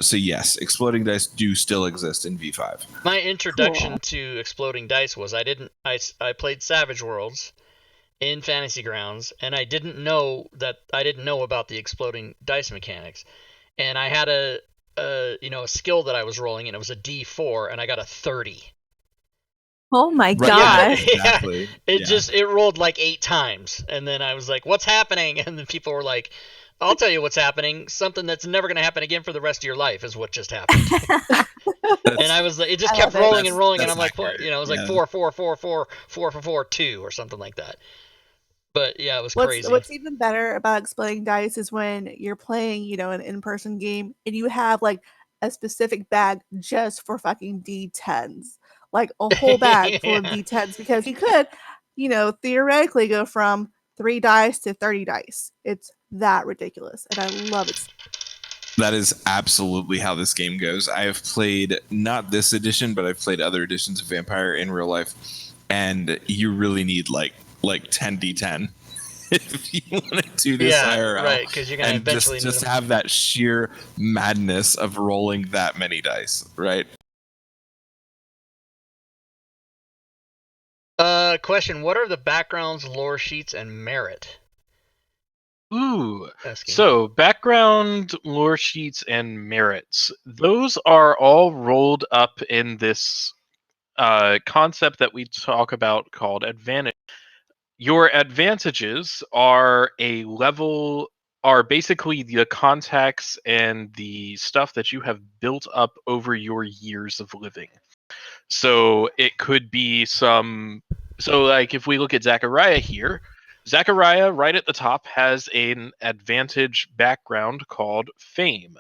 So yes, exploding dice do still exist in V5. My introduction to exploding dice was I played Savage Worlds in Fantasy Grounds, and I didn't know about the exploding dice mechanics, and I had a skill that I was rolling, and it was a D4, and I got a 30. Oh my Right, gosh! yeah, exactly. It rolled like 8 times, and then I was like, "What's happening?" And then people were like, "I'll tell you what's happening. Something that's never going to happen again for the rest of your life is what just happened." And I was like, it just kept rolling and rolling, and I'm like, it was like 4, 4, 4, 4, 4 for 4, 2, or something like that. But yeah, it was crazy. What's even better about exploding dice is when you're playing, you know, an in-person game and you have like a specific bag just for fucking D10s, like a whole bag full of Yeah. D10s, because you could, you know, theoretically go from 3 dice to 30 dice. It's that ridiculous, and I love it. That is absolutely how this game goes. I have played not this edition, but I've played other editions of Vampire in real life, and you really need like 10d10 if you want to do this Yeah, IRL. right, because you're gonna And eventually just need them. have that sheer madness of rolling that many dice, right? Question: what are the backgrounds, lore sheets, and merit? Ooh. Asking. So, background, lore sheets, and merits. Those are all rolled up in this concept that we talk about called advantage. Your advantages are basically the contacts and the stuff that you have built up over your years of living. So it could be like if we look at Zachariah here, Zachariah right at the top has an advantage background called fame.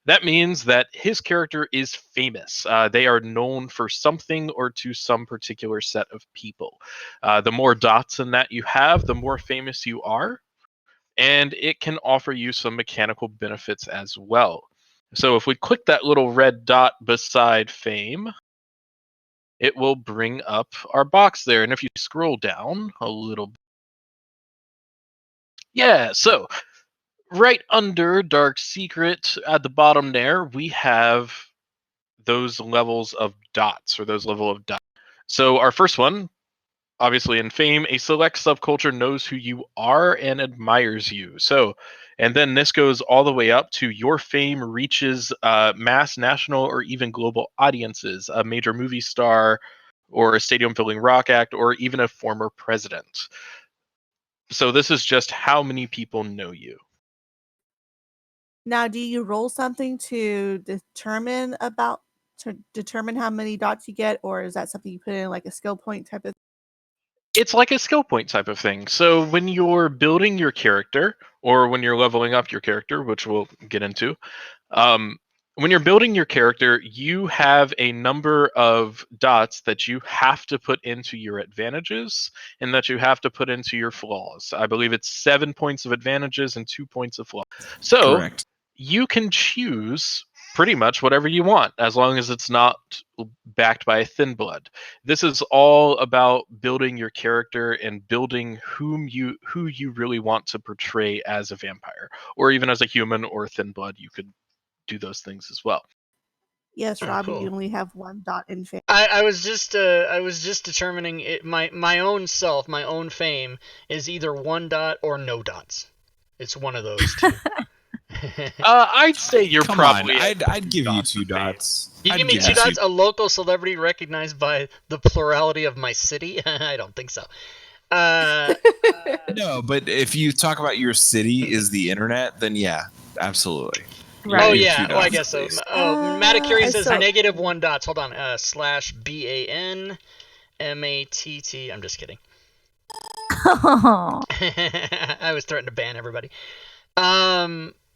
That means that his character is famous. They are known for something or to some particular set of people. The more dots in that you have, the more famous you are, and it can offer you some mechanical benefits as well. So if we click that little red dot beside fame, it will bring up our box there. And if you scroll down a little bit, yeah, so right under Dark Secret at the bottom there, we have those levels of dots, or those level of dots. So our first one, obviously in fame, a select subculture knows who you are and admires you. So, and then this goes all the way up to your fame reaches mass, national, or even global audiences, a major movie star, or a stadium-filling rock act, or even a former president. So this is just how many people know you. Now, do you roll something to determine how many dots you get, or is that something you put in like a skill point type of? It's like a skill point type of thing. So when you're building your character, or when you're leveling up your character, which we'll get into, when you're building your character, you have a number of dots that you have to put into your advantages and that you have to put into your flaws. I believe it's 7 points of advantages and 2 points of flaws. So Correct. you can choose pretty much whatever you want as long as it's not backed by a thin blood. This is all about building your character and building who you really want to portray as a vampire, or even as a human or thin blood. You could do those things as well. Yes, Oh, Robbie, cool. you only have 1 dot in fame. I was just determining it, my own self, my own fame is either 1 dot or no dots. It's one of those two. I'd say you're Come probably. on, I'd give you 2 of fame. dots. You I'd give me give 2 you dots, a local celebrity recognized by the plurality of my city? I don't think so. No, but if you talk about your city is the internet, then yeah, absolutely. Right. Oh You yeah, have 2 well I dots, guess so. please. Oh, Matakuri I says so- negative 1 dots. Hold on. /BANMATT. I'm just kidding. I was threatening to ban everybody.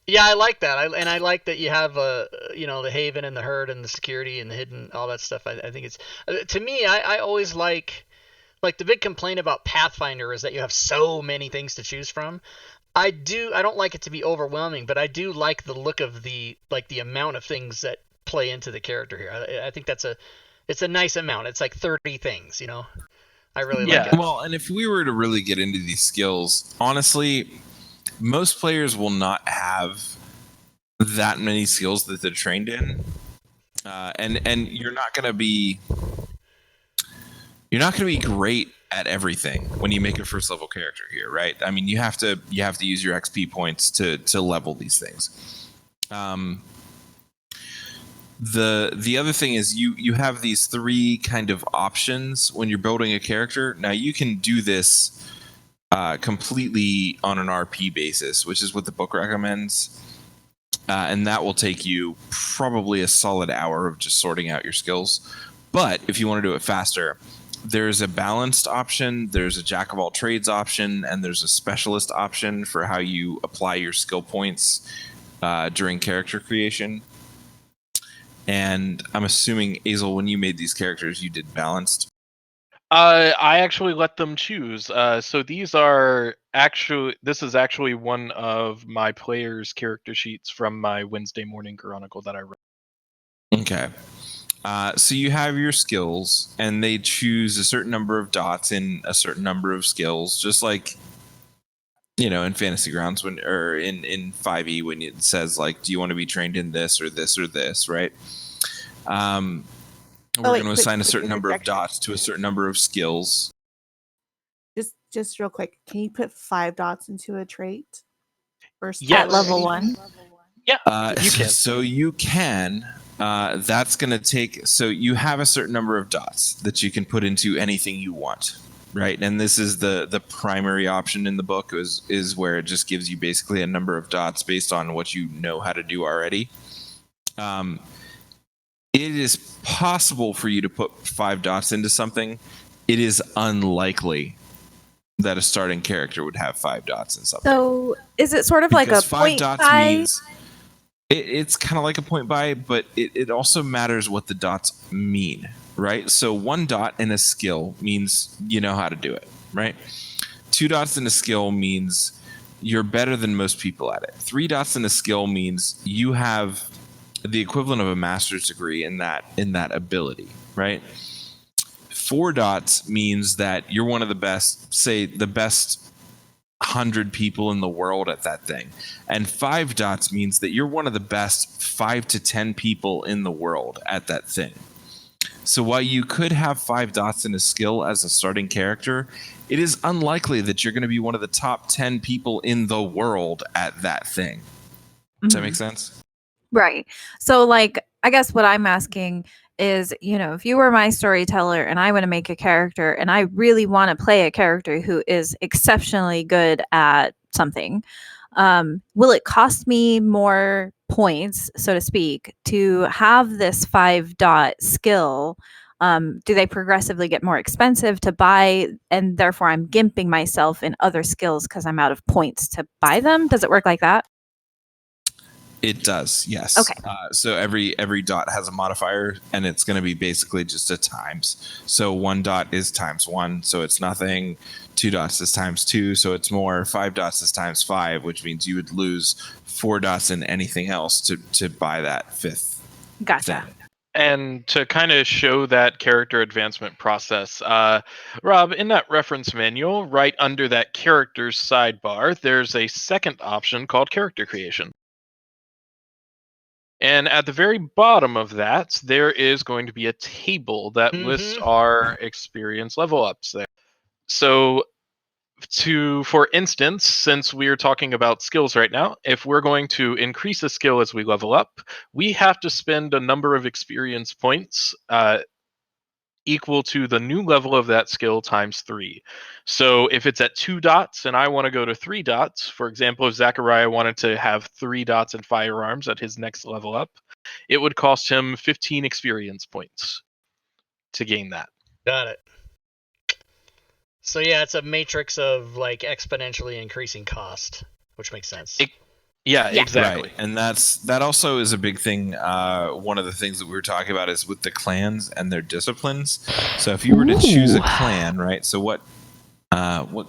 Yeah, I like that. I like that you have the haven and the herd and the security and the hidden, all that stuff. I think it's to me. I always like the big complaint about Pathfinder is that you have so many things to choose from. I don't like it to be overwhelming, but I do like the look of the amount of things that play into the character here. I think it's a nice amount. It's like 30 things, I really like it. Well, and if we were to really get into these skills, honestly, most players will not have that many skills that they're trained in, and you're not going to be great at everything when you make a first level character here, right? I mean, you have to use your XP points to level these things. The other thing is you have these 3 kind of options when you're building a character. Now you can do this completely on an RP basis, which is what the book recommends, and that will take you probably a solid hour of just sorting out your skills. But if you want to do it faster, There's a balanced option, there's a jack of all trades option, and there's a specialist option for how you apply your skill points during character creation. And I'm assuming, Azel, when you made these characters, you did balanced. I actually let them choose. So this is actually one of my players' character sheets from my Wednesday morning Chronicle that I wrote. Okay. So you have your skills, and they choose a certain number of dots in a certain number of skills, just like, in Fantasy Grounds or in 5e when it says, like, do you want to be trained in this or this or this, right? We're going to assign a certain number of dots to a certain number of skills. Just real quick, can you put 5 dots into a trait? At level 1? Yeah, you can. So you can. That's going to take... So you have a certain number of dots that you can put into anything you want, right? And this is the primary option in the book is where it just gives you basically a number of dots based on what you know how to do already. It is possible for you to put 5 dots into something. It is unlikely that a starting character would have 5 dots in something. So is it sort of like a 5 dots means it's kind of like a point buy, but it also matters what the dots mean, right? So 1 dot in a skill means you know how to do it, right? 2 dots in a skill means you're better than most people at it. 3 dots in a skill means you have the equivalent of a master's degree in that ability, right? 4 dots means that you're one of the best, say the best 100 people in the world at that thing. And 5 dots means that you're one of the best 5 to 10 people in the world at that thing. So while you could have 5 dots in a skill as a starting character, it is unlikely that you're going to be one of the top 10 people in the world at that thing. Does that make sense? Right. So, like, I guess what I'm asking is, if you were my storyteller and I want to make a character and I really want to play a character who is exceptionally good at something, will it cost me more points, so to speak, to have this 5 dot skill? Do they progressively get more expensive to buy, and therefore I'm gimping myself in other skills because I'm out of points to buy them? Does it work like that? It does, yes. Okay. So every dot has a modifier, and it's going to be basically just a times. So 1 dot is times 1, so it's nothing. 2 dots is times 2, so it's more. 5 dots is times 5, which means you would lose 4 dots in anything else to buy that 5th Gotcha. thing. And to kind of show that character advancement process, Rob, in that reference manual, right under that character's sidebar, there's a second option called character creation. And at the very bottom of that, there is going to be a table that lists our experience level ups there. So, for instance, since we're talking about skills right now, if we're going to increase a skill as we level up, we have to spend a number of experience points equal to the new level of that skill times 3. So if it's at 2 dots and I want to go to 3 dots, for example, if Zachariah wanted to have 3 dots in firearms at his next level up, it would cost him 15 experience points to gain that. Got it. So yeah, it's a matrix of like exponentially increasing cost, which makes sense. Yeah, exactly. Right. And that also is a big thing. One of the things that we were talking about is with the clans and their disciplines. So if you were to choose a clan, right? So what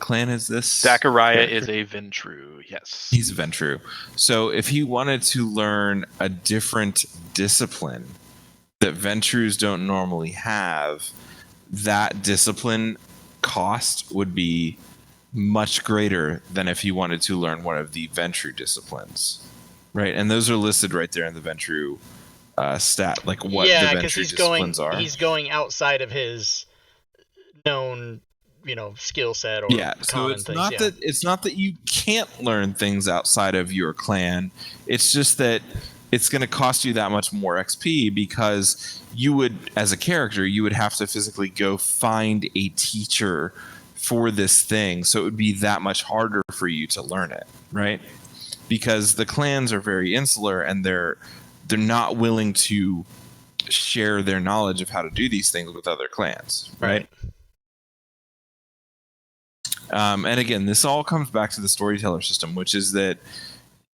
clan is this? Zachariah is a Ventru, yes. He's a Ventru. So if he wanted to learn a different discipline that Ventrus don't normally have, that discipline cost would be much greater than if he wanted to learn one of the Ventru disciplines, right? And those are listed right there in the Ventru stat, like what the Ventru disciplines are. He's going outside of his known, skill set or so it's things. It's not that you can't learn things outside of your clan. It's just that it's going to cost you that much more XP because you would, as a character, you would have to physically go find a teacher for this thing, so it would be that much harder for you to learn it, right? Because the clans are very insular and they're not willing to share their knowledge of how to do these things with other clans, right? And again, this all comes back to the storyteller system, which is that,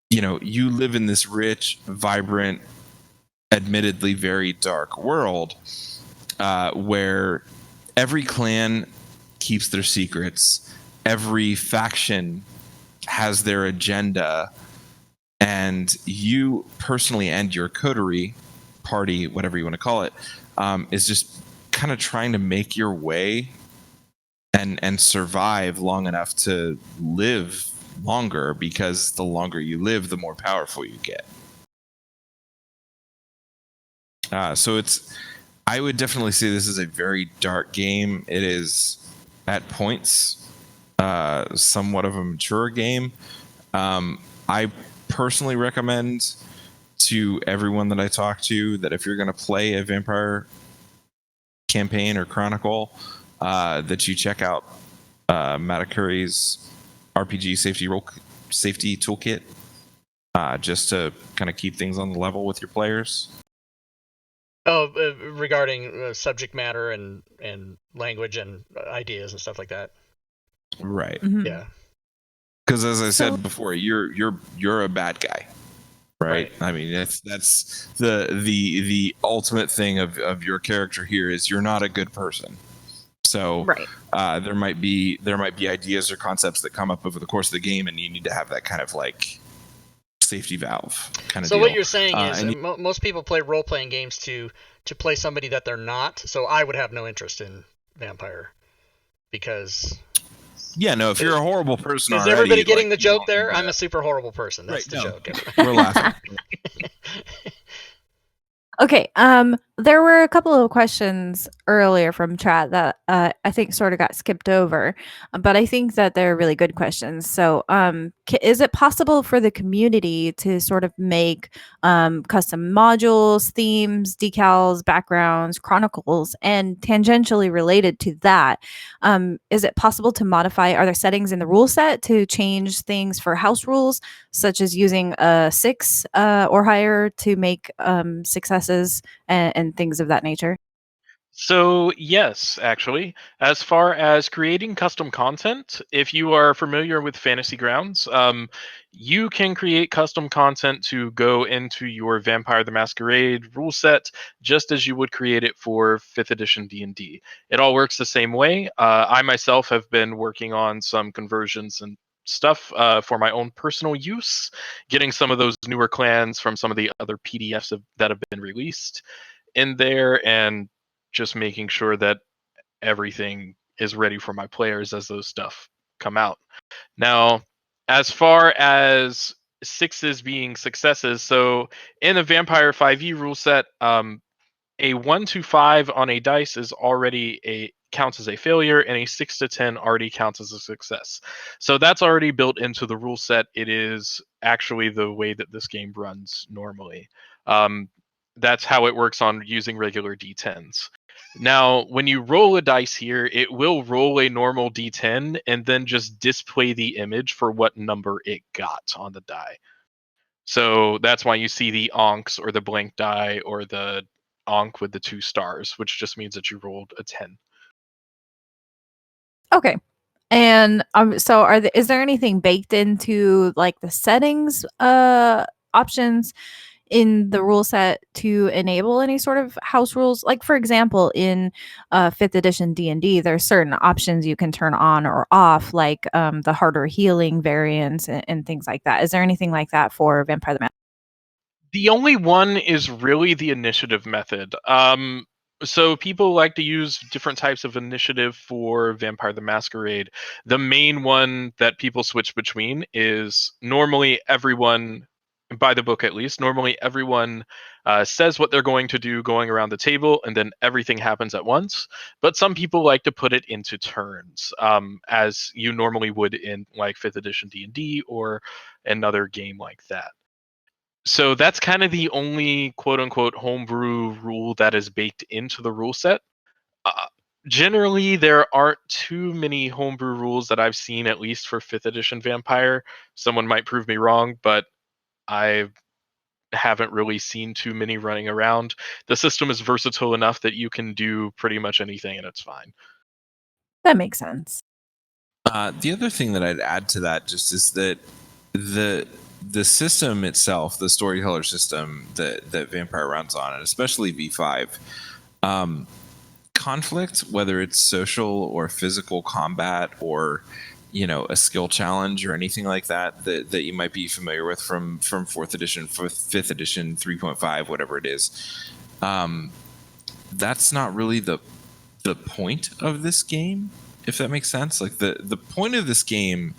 you live in this rich, vibrant, admittedly very dark world where every clan keeps their secrets, every faction has their agenda, and you personally and your coterie, party, whatever you want to call it, is just kind of trying to make your way and survive long enough to live longer, because the longer you live, the more powerful you get. So I would definitely say this is a very dark game. It is at points somewhat of a mature game. I personally recommend to everyone that I talk to that if you're going to play a vampire campaign or chronicle, that you check out Masquerade's RPG safety toolkit, just to kind of keep things on the level with your players. Oh, regarding subject matter and language and ideas and stuff like that. Right. Mhm. Yeah. Because as I said before, you're a bad guy, right? I mean, that's the ultimate thing of your character here is you're not a good person. So Right. there might be ideas or concepts that come up over the course of the game, and you need to have that kind of like safety valve kind of So deal. what you're saying is most people play role-playing games to play somebody that they're not. So I would have no interest in Vampire because. Yeah, no. If you're a horrible person, is already, everybody getting like, the joke there? I'm a super horrible person. That's right, the no. joke. We're laughing. Okay. There were a couple of questions earlier from chat that I think sort of got skipped over, but I think that they're really good questions. So, is it possible for the community to sort of make custom modules, themes, decals, backgrounds, chronicles, and tangentially related to that? Is it possible to modify? Are there settings in the rule set to change things for house rules, such as using a 6 or higher to make successes and things of that nature? So, yes, actually, as far as creating custom content, if you are familiar with Fantasy Grounds, you can create custom content to go into your Vampire the Masquerade rule set just as you would create it for 5th edition D&D. It all works the same way. I myself have been working on some conversions and stuff for my own personal use, getting some of those newer clans from some of the other PDFs that have been released in there, and just making sure that everything is ready for my players as those stuff come out. Now, as far as 6s being successes, so in a Vampire 5e rule set, a 1 to 5 on a dice is already counts as a failure, and a 6 to 10 already counts as a success. So that's already built into the rule set. It is actually the way that this game runs normally. That's how it works on using regular d10s. Now, when you roll a dice here, it will roll a normal d10 and then just display the image for what number it got on the die. So that's why you see the onks or the blank die or the onk with the 2 stars, which just means that you rolled a 10. Okay. And so is there anything baked into like the settings options in the rule set to enable any sort of house rules? Like, for example, in 5th edition D&D, there's certain options you can turn on or off, like the harder healing variants and things like that. Is there anything like that for Vampire the Masquerade? The only one is really the initiative method. So people like to use different types of initiative for Vampire the Masquerade. The main one that people switch between is normally everyone, by the book at least, normally everyone says what they're going to do going around the table, and then everything happens at once. But some people like to put it into turns, as you normally would in like 5th edition D&D or another game like that. So that's kind of the only quote unquote homebrew rule that is baked into the rule set. Uh, Generally, there aren't too many homebrew rules that I've seen, at least for 5th edition Vampire. Someone might prove me wrong, but I haven't really seen too many running around. The system is versatile enough that you can do pretty much anything and it's fine. That makes sense. The other thing that I'd add to that just is that the system itself, the storyteller system that Vampire runs on, and especially V5, conflict, whether it's social or physical combat or a skill challenge or anything like that that you might be familiar with from 4th edition, 5th edition, 3.5, whatever it is. That's not really the point of this game, if that makes sense. Like the point of this game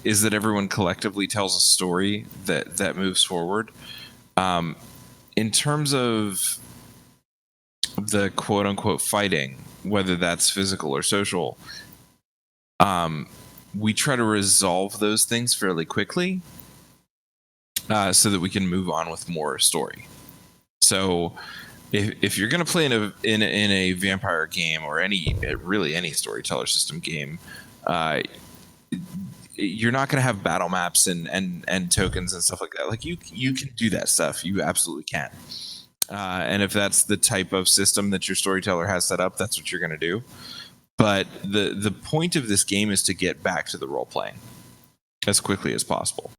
is that everyone collectively tells a story that moves forward. In terms of the quote unquote fighting, whether that's physical or social, we try to resolve those things fairly quickly, so that we can move on with more story. So if you're going to play in a vampire game or any storyteller system game, you're not going to have battle maps and tokens and stuff like that. Like you can do that stuff. You absolutely can. And if that's the type of system that your storyteller has set up, that's what you're going to do. But the point of this game is to get back to the role playing as quickly as possible.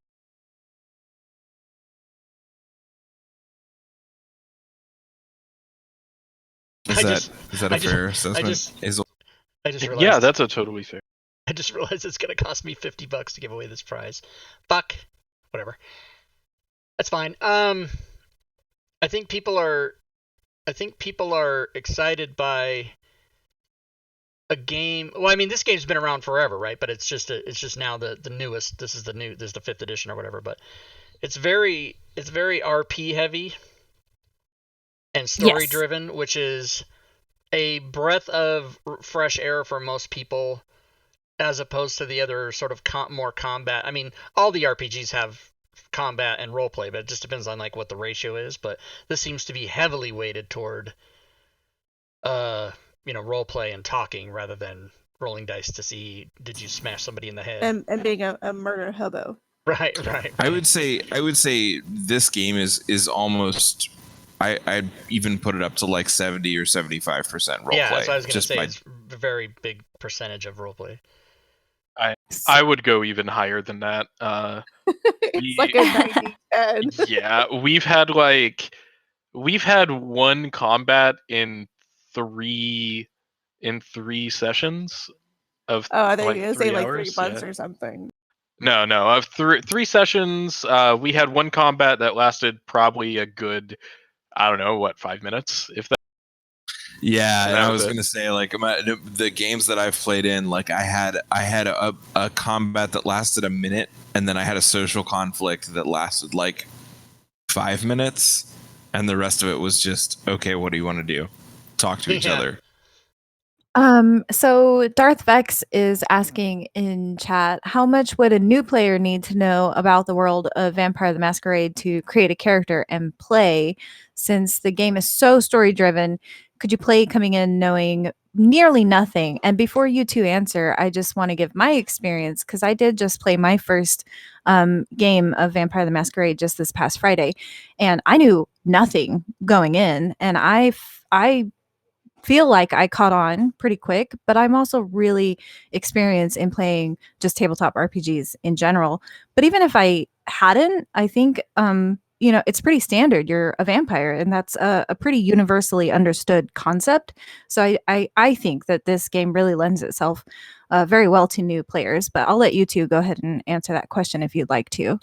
Is that a fair assessment? I just realized. Yeah, that's a totally fair. I just realized it's gonna cost me $50 to give away this prize. Fuck. Whatever. That's fine. I think people are excited by a game. Well, I mean, this game's been around forever, right? But it's just now the newest. This is the 5th edition or whatever. But it's very RP heavy and story driven, which is a breath of fresh air for most people, as opposed to the other sort of more combat. I mean, all the RPGs have combat and roleplay, but it just depends on like what the ratio is. But this seems to be heavily weighted toward roleplay and talking rather than rolling dice to see did you smash somebody in the head and being a murder hobo. Right. I would say this game is almost, I'd even put it up to like 70 or 75% roleplay. Yeah, that's what I was going to say. It's a very big percentage of roleplay. I would go even higher than that. It's like a 90-10. Yeah, we've had one combat in three sessions of. I think you say like hours? 3 months or something. No, of three sessions. We had one combat that lasted probably a good, 5 minutes, if that. Yeah, and I was gonna say, like, the games that I've played in, like I had a combat that lasted a minute, and then I had a social conflict that lasted like 5 minutes, and the rest of it was just, okay, what do you want to do? Talk to each other. So Darth Vex is asking in chat, how much would a new player need to know about the world of Vampire the Masquerade to create a character and play? Since the game is so story driven, could you play coming in knowing nearly nothing? And before you two answer, I just want to give my experience, because I did just play my first game of Vampire the Masquerade just this past Friday, and I knew nothing going in, and I feel like I caught on pretty quick, but I'm also really experienced in playing just tabletop RPGs in general. But even if I hadn't, I think it's pretty standard. You're a vampire, and that's a pretty universally understood concept. So I think that this game really lends itself very well to new players. But I'll let you two go ahead and answer that question if you'd like to.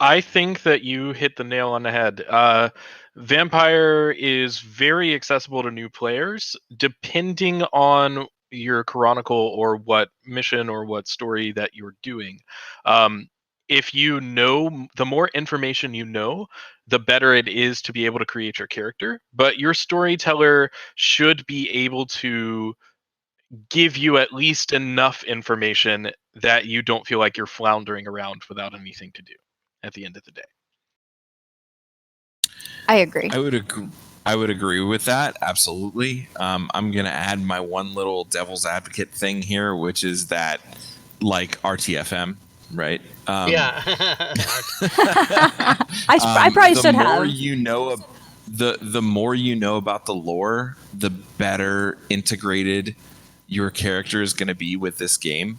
I think that you hit the nail on the head. Vampire is very accessible to new players, depending on your Chronicle or what mission or what story that you're doing. If you know, the more information you know, the better it is to be able to create your character. But your storyteller should be able to give you at least enough information that you don't feel like you're floundering around without anything to do at the end of the day. I agree. I would agree with that, absolutely. I'm gonna add my one little devil's advocate thing here, which is that, like, RTFM, right? Yeah. I probably should have. The more you know about the lore, the better integrated your character is going to be with this game.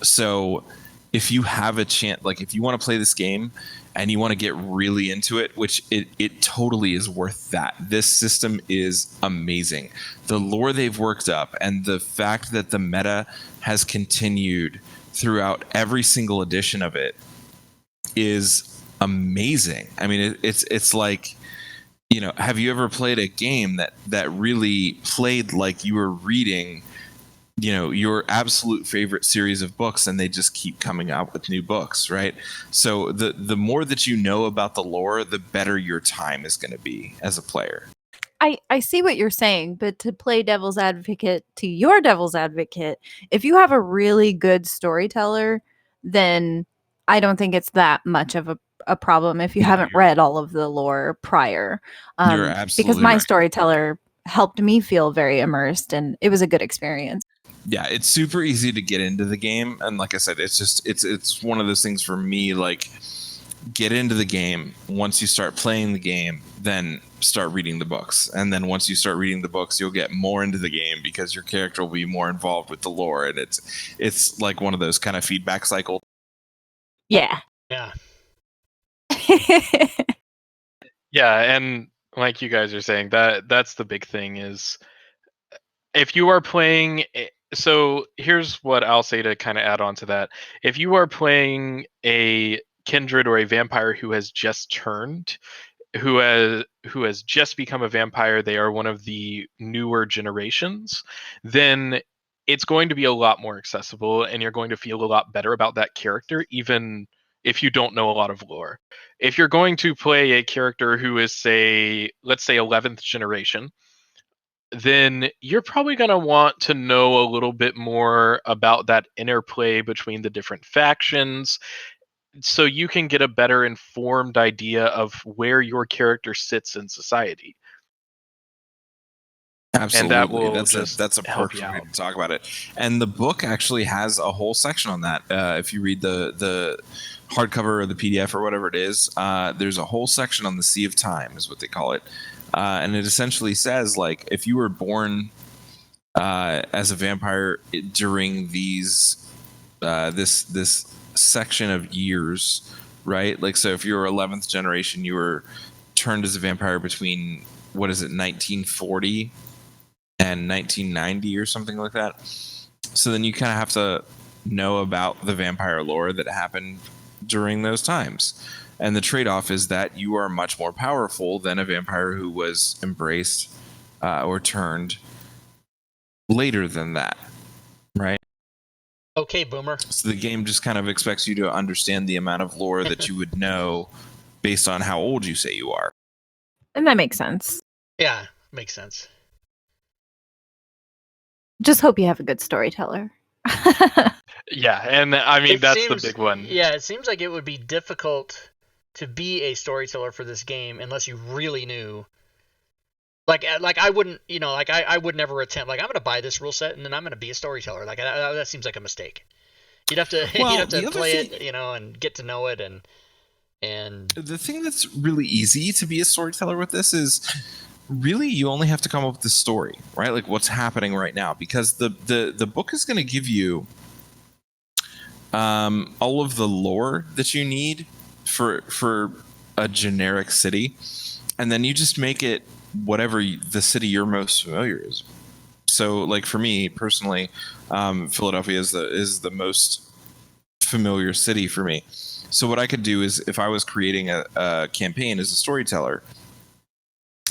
So if you have a chance, like if you want to play this game and you want to get really into it, which it totally is worth that. This system is amazing. The lore they've worked up and the fact that the meta has continued throughout every single edition of it is amazing. I mean, it's like, you know, have you ever played a game that really played like you were reading, you know, your absolute favorite series of books, and they just keep coming out with new books, right? So the more that you know about the lore, the better your time is going to be as a player. I see what you're saying, but to play devil's advocate to your devil's advocate, if you have a really good storyteller, then I don't think it's that much of a problem if you No, haven't read all of the lore prior. You're Because absolutely my right. storyteller helped me feel very immersed, and it was a good experience. Yeah, it's super easy to get into the game, and like I said, it's one of those things for me, like, get into the game. Once you start playing the game, then start reading the books, and then once you start reading the books, you'll get more into the game because your character will be more involved with the lore, and it's like one of those kind of feedback cycles. Yeah. Yeah. Yeah, and like you guys are saying, that's the big thing is if you are playing. So here's what I'll say to kind of add on to that. If you are playing a kindred or a vampire who has just turned, who has just become a vampire, they are one of the newer generations, then it's going to be a lot more accessible, and you're going to feel a lot better about that character, even if you don't know a lot of lore. If you're going to play a character who is, let's say 11th generation, then you're probably going to want to know a little bit more about that interplay between the different factions, so you can get a better informed idea of where your character sits in society. Absolutely, And that will that's a help you perfect way out. to talk about it. And the book actually has a whole section on that. If you read the hardcover or the PDF or whatever it is, there's a whole section on the Sea of Time, is what they call it, and it essentially says, like, if you were born as a vampire during this section of years, right? Like, so if you were 11th generation, you were turned as a vampire between, what is it, 1940 and 1990 or something like that. So then you kind of have to know about the vampire lore that happened during those times. And the trade-off is that you are much more powerful than a vampire who was embraced or turned later than that, right? Okay, Boomer. So the game just kind of expects you to understand the amount of lore that you would know based on how old you say you are. And that makes sense. Yeah, makes sense. Just hope you have a good storyteller. Yeah, and I mean, It that's seems- the big one. Yeah, it seems like it would be difficult to be a storyteller for this game unless you really knew. Like I wouldn't, you know, like I would never attempt, like, I'm going to buy this rule set and then I'm going to be a storyteller. Like, that seems like a mistake. You'd have to, Well, you'd have the to other play thing- it, you know, and get to know it, and The thing that's really easy to be a storyteller with this is really you only have to come up with the story, right? Like what's happening right now, because the book is going to give you all of the lore that you need for a generic city, and then you just make it whatever the city you're most familiar is. So, like for me personally, Philadelphia is the most familiar city for me. So what I could do is, if I was creating a campaign as a storyteller,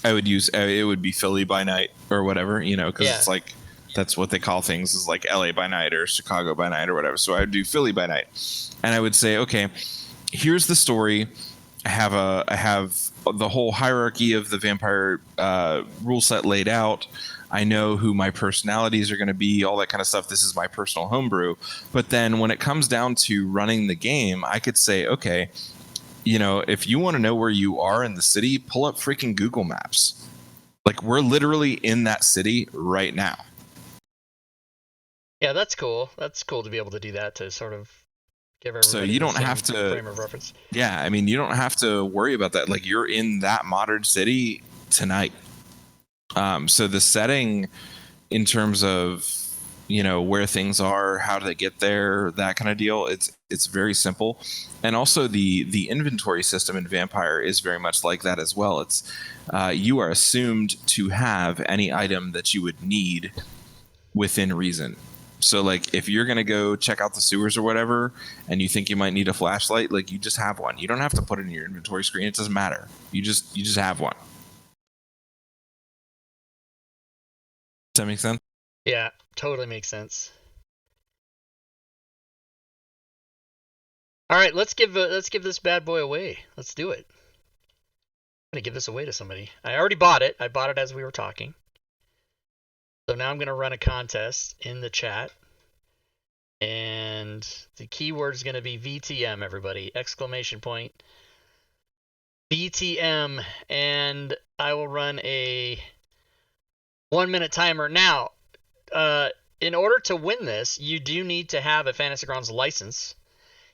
I would use it would be Philly by night or whatever, you know, because it's like that's what they call things, is like LA by night or Chicago by night or whatever. So I would do Philly by night, and I would say, okay, here's the story. I have the whole hierarchy of the vampire rule set laid out. I know who my personalities are going to be, all that kind of stuff. This is my personal homebrew. But then when it comes down to running the game, I could say, okay, you know, if you want to know where you are in the city, pull up freaking Google Maps. Like, we're literally in that city right now. yeah, that's cool. That's cool to be able to do that, to sort of give everybody So you don't the same have to frame of reference. Yeah, I mean, you don't have to worry about that. Like, you're in that modern city tonight. So the setting in terms of where things are, how to get there, that kind of deal. It's very simple. And also the inventory system in Vampire is very much like that as well. It's you are assumed to have any item that you would need within reason. So like if you're gonna go check out the sewers or whatever, and you think you might need a flashlight, like you just have one. You don't have to put it in your inventory screen. It doesn't matter. You just have one. Does that make sense? Yeah, totally makes sense. All right, let's give this bad boy away. Let's do it. I'm gonna give this away to somebody. I already bought it. I bought it as we were talking. So now I'm gonna run a contest in the chat, and the keyword is gonna be VTM. Everybody! Exclamation point. VTM, and I will run a 1-minute timer now. In order to win this, you do need to have a Fantasy Grounds license,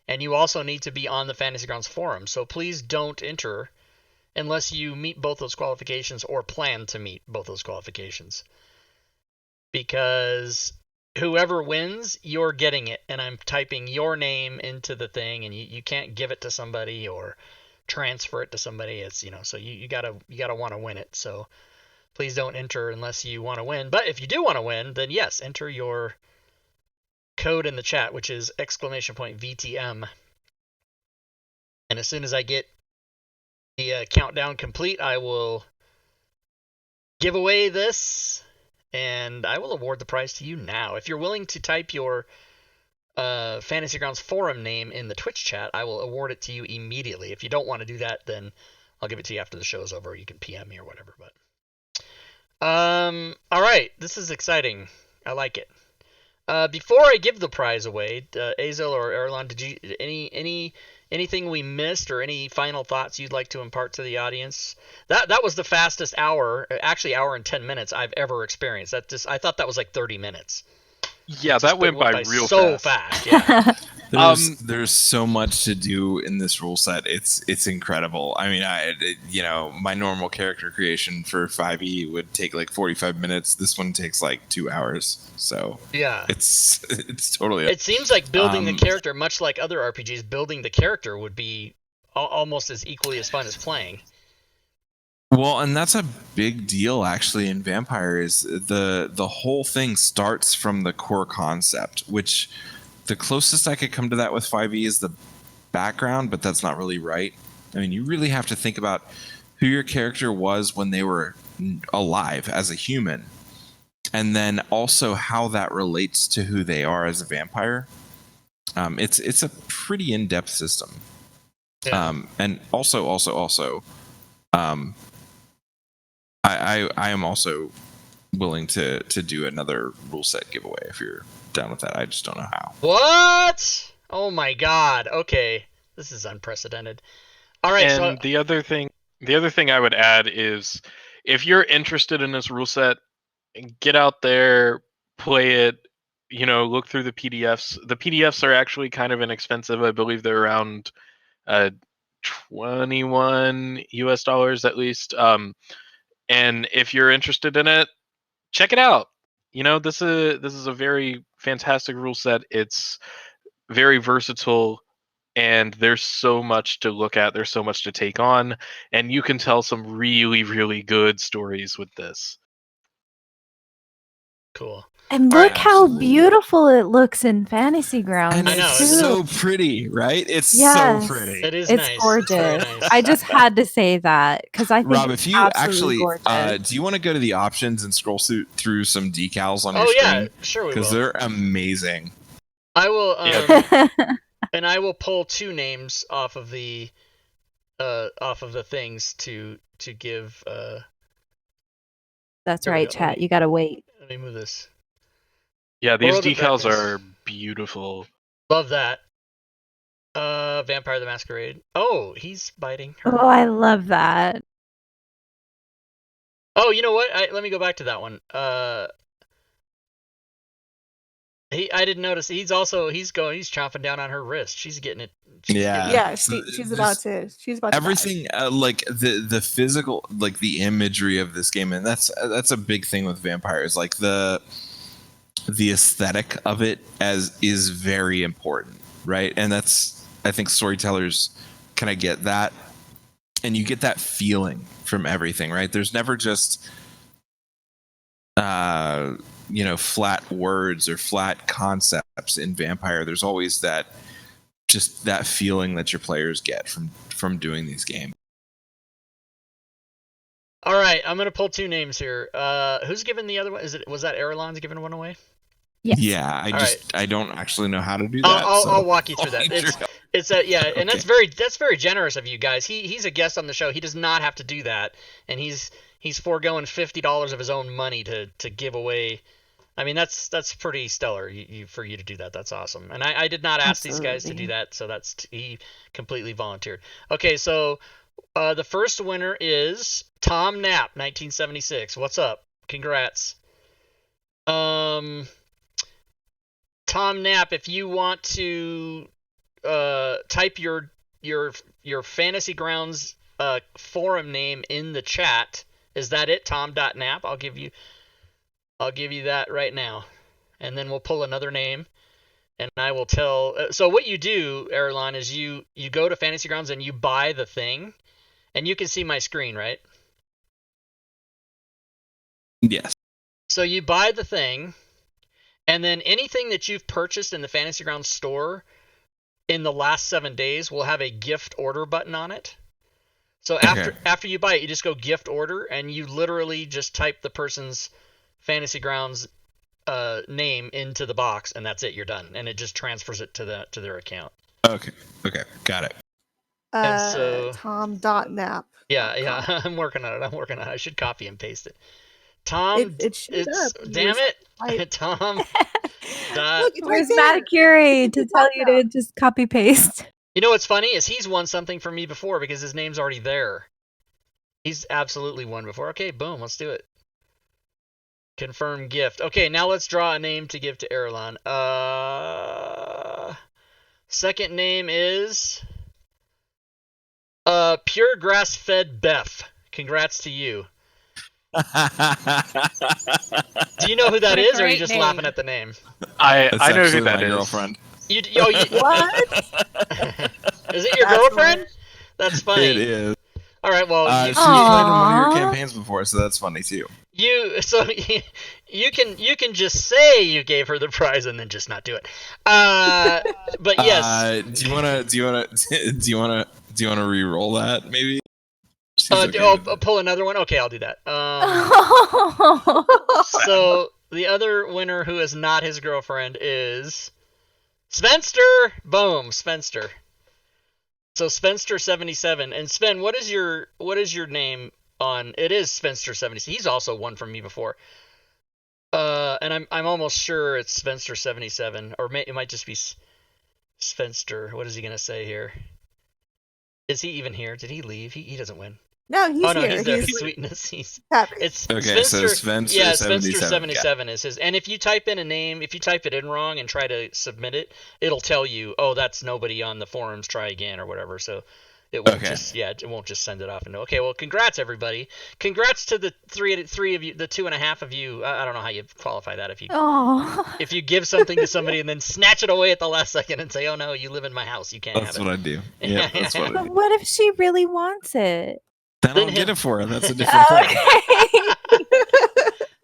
and you also need to be on the Fantasy Grounds forum. So please don't enter unless you meet both those qualifications or plan to meet both those qualifications. Because whoever wins, you're getting it, and I'm typing your name into the thing, and you can't give it to somebody or transfer it to somebody. It's so you gotta want to win it. So please don't enter unless you want to win. But if you do want to win, then yes, enter your code in the chat, which is exclamation point VTM. And as soon as I get the countdown complete, I will give away this, and I will award the prize to you now. If you're willing to type your Fantasy Grounds forum name in the Twitch chat, I will award it to you immediately. If you don't want to do that, then I'll give it to you after the show's over. You can PM me or whatever. But all right, this is exciting. I like it. Before I give the prize away, Azel or Erlon, did you anything we missed or any final thoughts you'd like to impart to the audience? That was the fastest hour and 10 minutes I've ever experienced. I thought that was like 30 minutes. Yeah, that went by real so fast. Yeah. There's so much to do in this rule set. It's incredible. I mean, my normal character creation for 5e would take like 45 minutes. This one takes like 2 hours. So yeah, it's totally. It seems like building the character, much like other RPGs, building the character would be almost as equally as fun as playing. Well, and that's a big deal actually in Vampire. Is the whole thing starts from the core concept, which the closest I could come to that with 5e is the background, but that's not really right. I mean, you really have to think about who your character was when they were alive as a human, and then also how that relates to who they are as a vampire. It's a pretty in-depth system. Yeah. And also I am also willing to do another rule set giveaway if you're down with that. I just don't know how. What? Oh my god. Okay. This is unprecedented. All right. And the other thing I would add is if you're interested in this rule set, get out there, play it, look through the PDFs. The PDFs are actually kind of inexpensive. I believe they're around $21 US at least. And if you're interested in it, check it out. This is a very fantastic rule set. It's very versatile, and there's so much to look at. There's so much to take on, and you can tell some really, really good stories with this. Cool. And look how beautiful it looks in Fantasy Grounds. And I know, it's so pretty, right? It's Yes. so pretty. It is It's nice. gorgeous. It's very nice. I just had to say that because I think Rob, it's if you absolutely actually, gorgeous. do you want to go to the options and scroll through some decals on your Oh screen? yeah, sure we Because will. they're amazing. I will. Yeah. And I will pull 2 names off of the things to give. That's There we right, go. chat. You gotta wait. Let me move this. Yeah, these World of decals Darkness. are beautiful. Love that. Vampire the Masquerade. Oh, he's biting her. Oh, I love that. Oh, you know what? Let me go back to that one. I didn't notice. He's chomping down on her wrist. She's getting it. Yeah. Yeah, So she's about to. She's about to. Everything like the physical, like the imagery of this game, and that's a big thing with vampires. Like the aesthetic of it is very important, right? And that's, I think storytellers kind of get that, and you get that feeling from everything, right? There's never just flat words or flat concepts in Vampire. There's always that feeling that your players get from doing these games. All right, I'm gonna pull 2 names here. Who's given the other one? Was that Erlon's giving one away? Yes. Yeah, I don't actually know how to do that. I'll walk you through that. It's and that's very generous of you guys. He's a guest on the show. He does not have to do that, and he's foregoing $50 of his own money to give away. I mean, that's pretty stellar for you to do that. That's awesome. And I did not ask these guys to do that, so he completely volunteered. Okay, so the first winner is Tom Knapp, 1976. What's up? Congrats. Tom Knapp, if you want to type your Fantasy Grounds forum name in the chat, is that it? Tom.Knapp? I'll give you that right now, and then we'll pull another name, and I will tell. So what you do, Erlon, is you go to Fantasy Grounds and you buy the thing, and you can see my screen, right? Yes. So you buy the thing, and then anything that you've purchased in the Fantasy Grounds store in the last 7 days will have a gift order button on it. So after you buy it, you just go gift order, and you literally just type the person's Fantasy Grounds name into the box, and that's it. You're done, and it just transfers it to their account. Okay, got it. And so Tom.Knapp. Yeah, I'm working on it. I should copy and paste it. Tom, damn it, Tom. Look, it's Where's right Masquerade to tell you to just copy paste? You know what's funny is he's won something from me before because his name's already there. He's absolutely won before. Okay, boom, let's do it. Confirm gift. Okay, now let's draw a name to give to Erlon. Second name is Pure Grass-Fed Beth. Congrats to you. Do you know who that What a is, or are you great just name. laughing at the name? I know who that my is. girlfriend. What? Is it your That's girlfriend? weird. That's funny. It is. All right, well, She's played in one of your Aw. campaigns before, so that's funny too. you can just say you gave her the prize and then just not do it. But yes. Do you wanna re-roll that maybe? She's okay with it. Pull another one. Okay, I'll do that. So the other winner who is not his girlfriend is Spenster. Boom, Spenster. So Spenster77. And Sven, what is your name on? It is Spenster77. He's also won from me before. And I'm almost sure it's Spenster77, or it might just be Spenster. What is he gonna say here? Is he even here? Did he leave? He doesn't win. No, he's Oh no, here. he's there. He's Sweetness. happy. It's Okay, so Spencer yeah, 77. Spencer77 is his. And if you type in a name, if you type it in wrong and try to submit it, it'll tell you, oh, that's nobody on the forums. Try again or whatever. So it won't it won't just send it off. And okay, well, congrats everybody. Congrats to the three of you, the 2.5 of you. I don't know how you qualify that if you give something to somebody and then snatch it away at the last second and say, oh no, you live in my house, you can't That's have it. what I do. Yeah, that's what I But do. what if she really wants it? Then I'll Then get it for her. That's a different thing. Okay.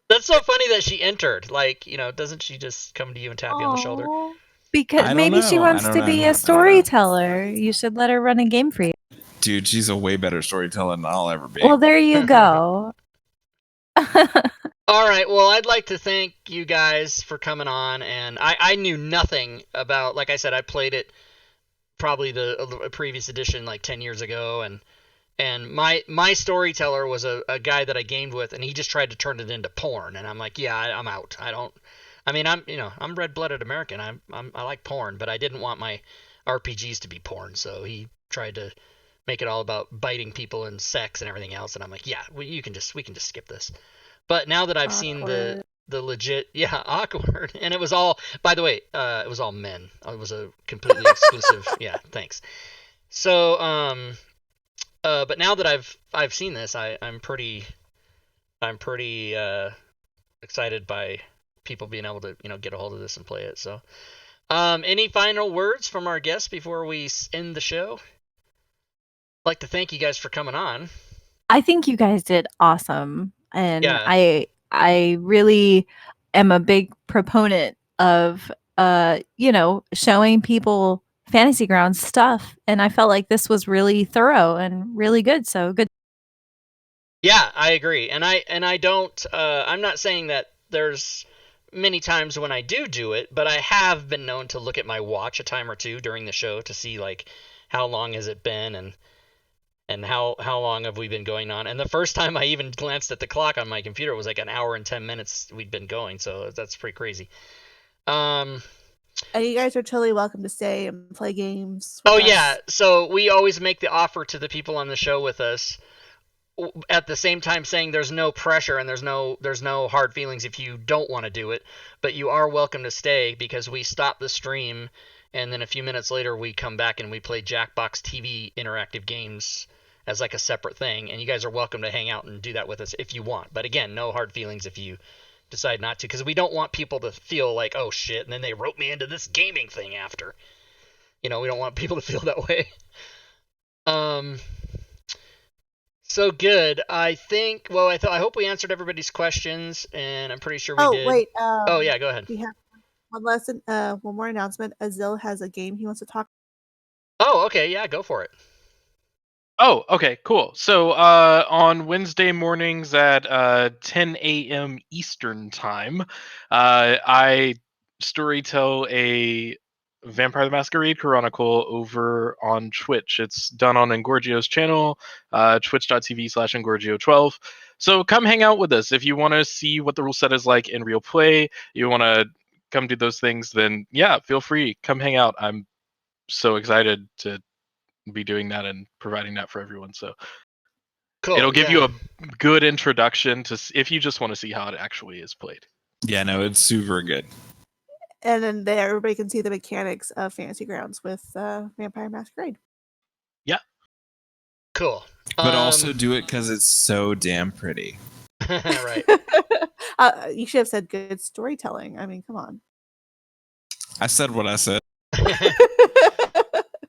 That's so funny that she entered. Like, doesn't she just come to you and tap you on the shoulder? Aw. I Because don't maybe she know. I wants don't to know. be I a don't know. storyteller. You should let her run a game for you. Dude, she's a way better storyteller than I'll ever be. Well, there you go. All right, well, I'd like to thank you guys for coming on, and I knew nothing about, like I said, I played it probably a previous edition like 10 years ago, and my storyteller was a guy that I gamed with, and he just tried to turn it into porn, and I'm like, yeah, I'm out. I'm red-blooded American. I like porn, but I didn't want my RPGs to be porn, so he tried to make it all about biting people and sex and everything else, and I'm like, yeah, we can just skip this. But now that I've seen the legit, yeah, awkward, and it was all, by the way, it was all men. It was a completely exclusive, yeah, thanks. So, but now that I've seen this, I'm pretty excited by people being able to get a hold of this and play it. So, any final words from our guests before we end the show? I'd like to thank you guys for coming on. I think you guys did awesome, and Yeah. I really am a big proponent of showing people Fantasy Grounds stuff, and I felt like this was really thorough and really good. So good. Yeah, I agree, and I don't. I'm not saying that there's many times when I do it, but I have been known to look at my watch a time or two during the show to see like how long has it been and how long have we been going on. And the first time I even glanced at the clock on my computer was like an hour and 10 minutes we'd been going, so that's pretty crazy. And you guys are totally welcome to stay and play games. Oh yeah, so we always make the offer to the people on the show with us, at the same time saying there's no pressure and there's no hard feelings if you don't want to do it, but you are welcome to stay, because we stop the stream and then a few minutes later we come back and we play Jackbox TV interactive games as like a separate thing, and you guys are welcome to hang out and do that with us if you want. But again, no hard feelings if you decide not to, because we don't want people to feel like, oh shit, and then they wrote me into this gaming thing after. We don't want people to feel that way. So good. I think. Well, I hope we answered everybody's questions, and I'm pretty sure we did. Oh wait. Oh yeah, go ahead. We have one more announcement. Azil has a game he wants to talk. Oh, okay. Yeah, go for it. Oh, okay, cool. So on Wednesday mornings at 10 a.m. Eastern time, I storytell a Vampire the Masquerade Chronicle over on Twitch. It's done on Engorgio's channel, twitch.tv/Engorgio12. So come hang out with us. If you want to see what the rule set is like in real play, you want to come do those things, then yeah, feel free. Come hang out. I'm so excited to be doing that and providing that for everyone. So cool. It'll give you a good introduction to if you just want to see how it actually is played. Yeah, no, it's super good. And then there, everybody can see the mechanics of Fantasy Grounds with Vampire Masquerade. Yeah. Cool. But also do it because it's so damn pretty. Right. You should have said good storytelling. I mean, come on. I said what I said.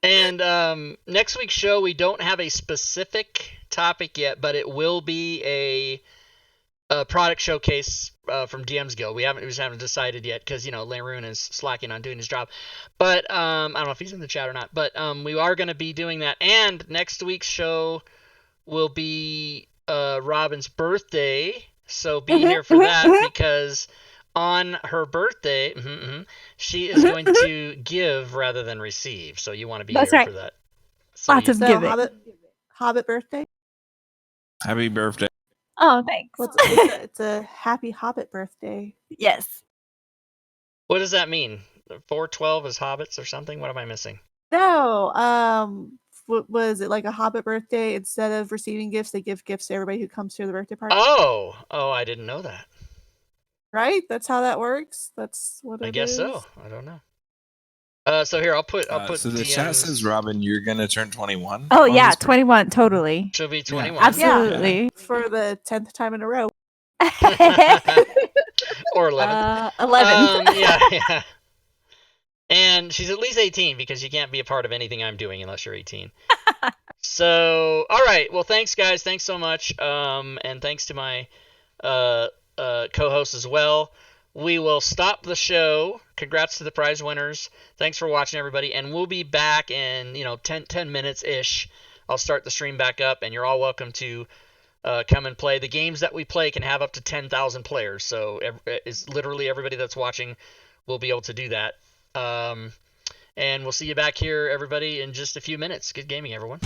And next week's show, we don't have a specific topic yet, but it will be a product showcase from DM's Guild. We just haven't decided yet because Laroon is slacking on doing his job. But I don't know if he's in the chat or not. But we are going to be doing that. And next week's show will be Robin's birthday, so be here for that, because on her birthday, she is going to give rather than receive. So you want to be That's here right. for that. So Lots of giving. Hobbit birthday. Happy birthday. Oh, thanks. Well, it's a happy Hobbit birthday. Yes. what does that mean? 412 is hobbits or something? What am I missing? No, what was it, like a Hobbit birthday? Instead of receiving gifts, they give gifts to everybody who comes to the birthday party. Oh, I didn't know that. Right? That's how that works. That's what I it guess is. so. I don't know. So here, I'll put So the chat DMs. says, Robin, you're gonna turn 21. Oh on yeah, this 21 totally. She'll be 21. Absolutely. For the 10th time in a row. Or 11th. 11. Yeah. And she's at least 18, because you can't be a part of anything I'm doing unless you're 18. So, all right. Well, thanks, guys. Thanks so much. And thanks to my co-hosts as well. We will stop the show. Congrats to the prize winners. Thanks for watching, everybody. And we'll be back in 10 minutes-ish. I'll start the stream back up, and you're all welcome to come and play. The games that we play can have up to 10,000 players. So it's literally everybody that's watching will be able to do that. And we'll see you back here, everybody, in just a few minutes. Good gaming, everyone.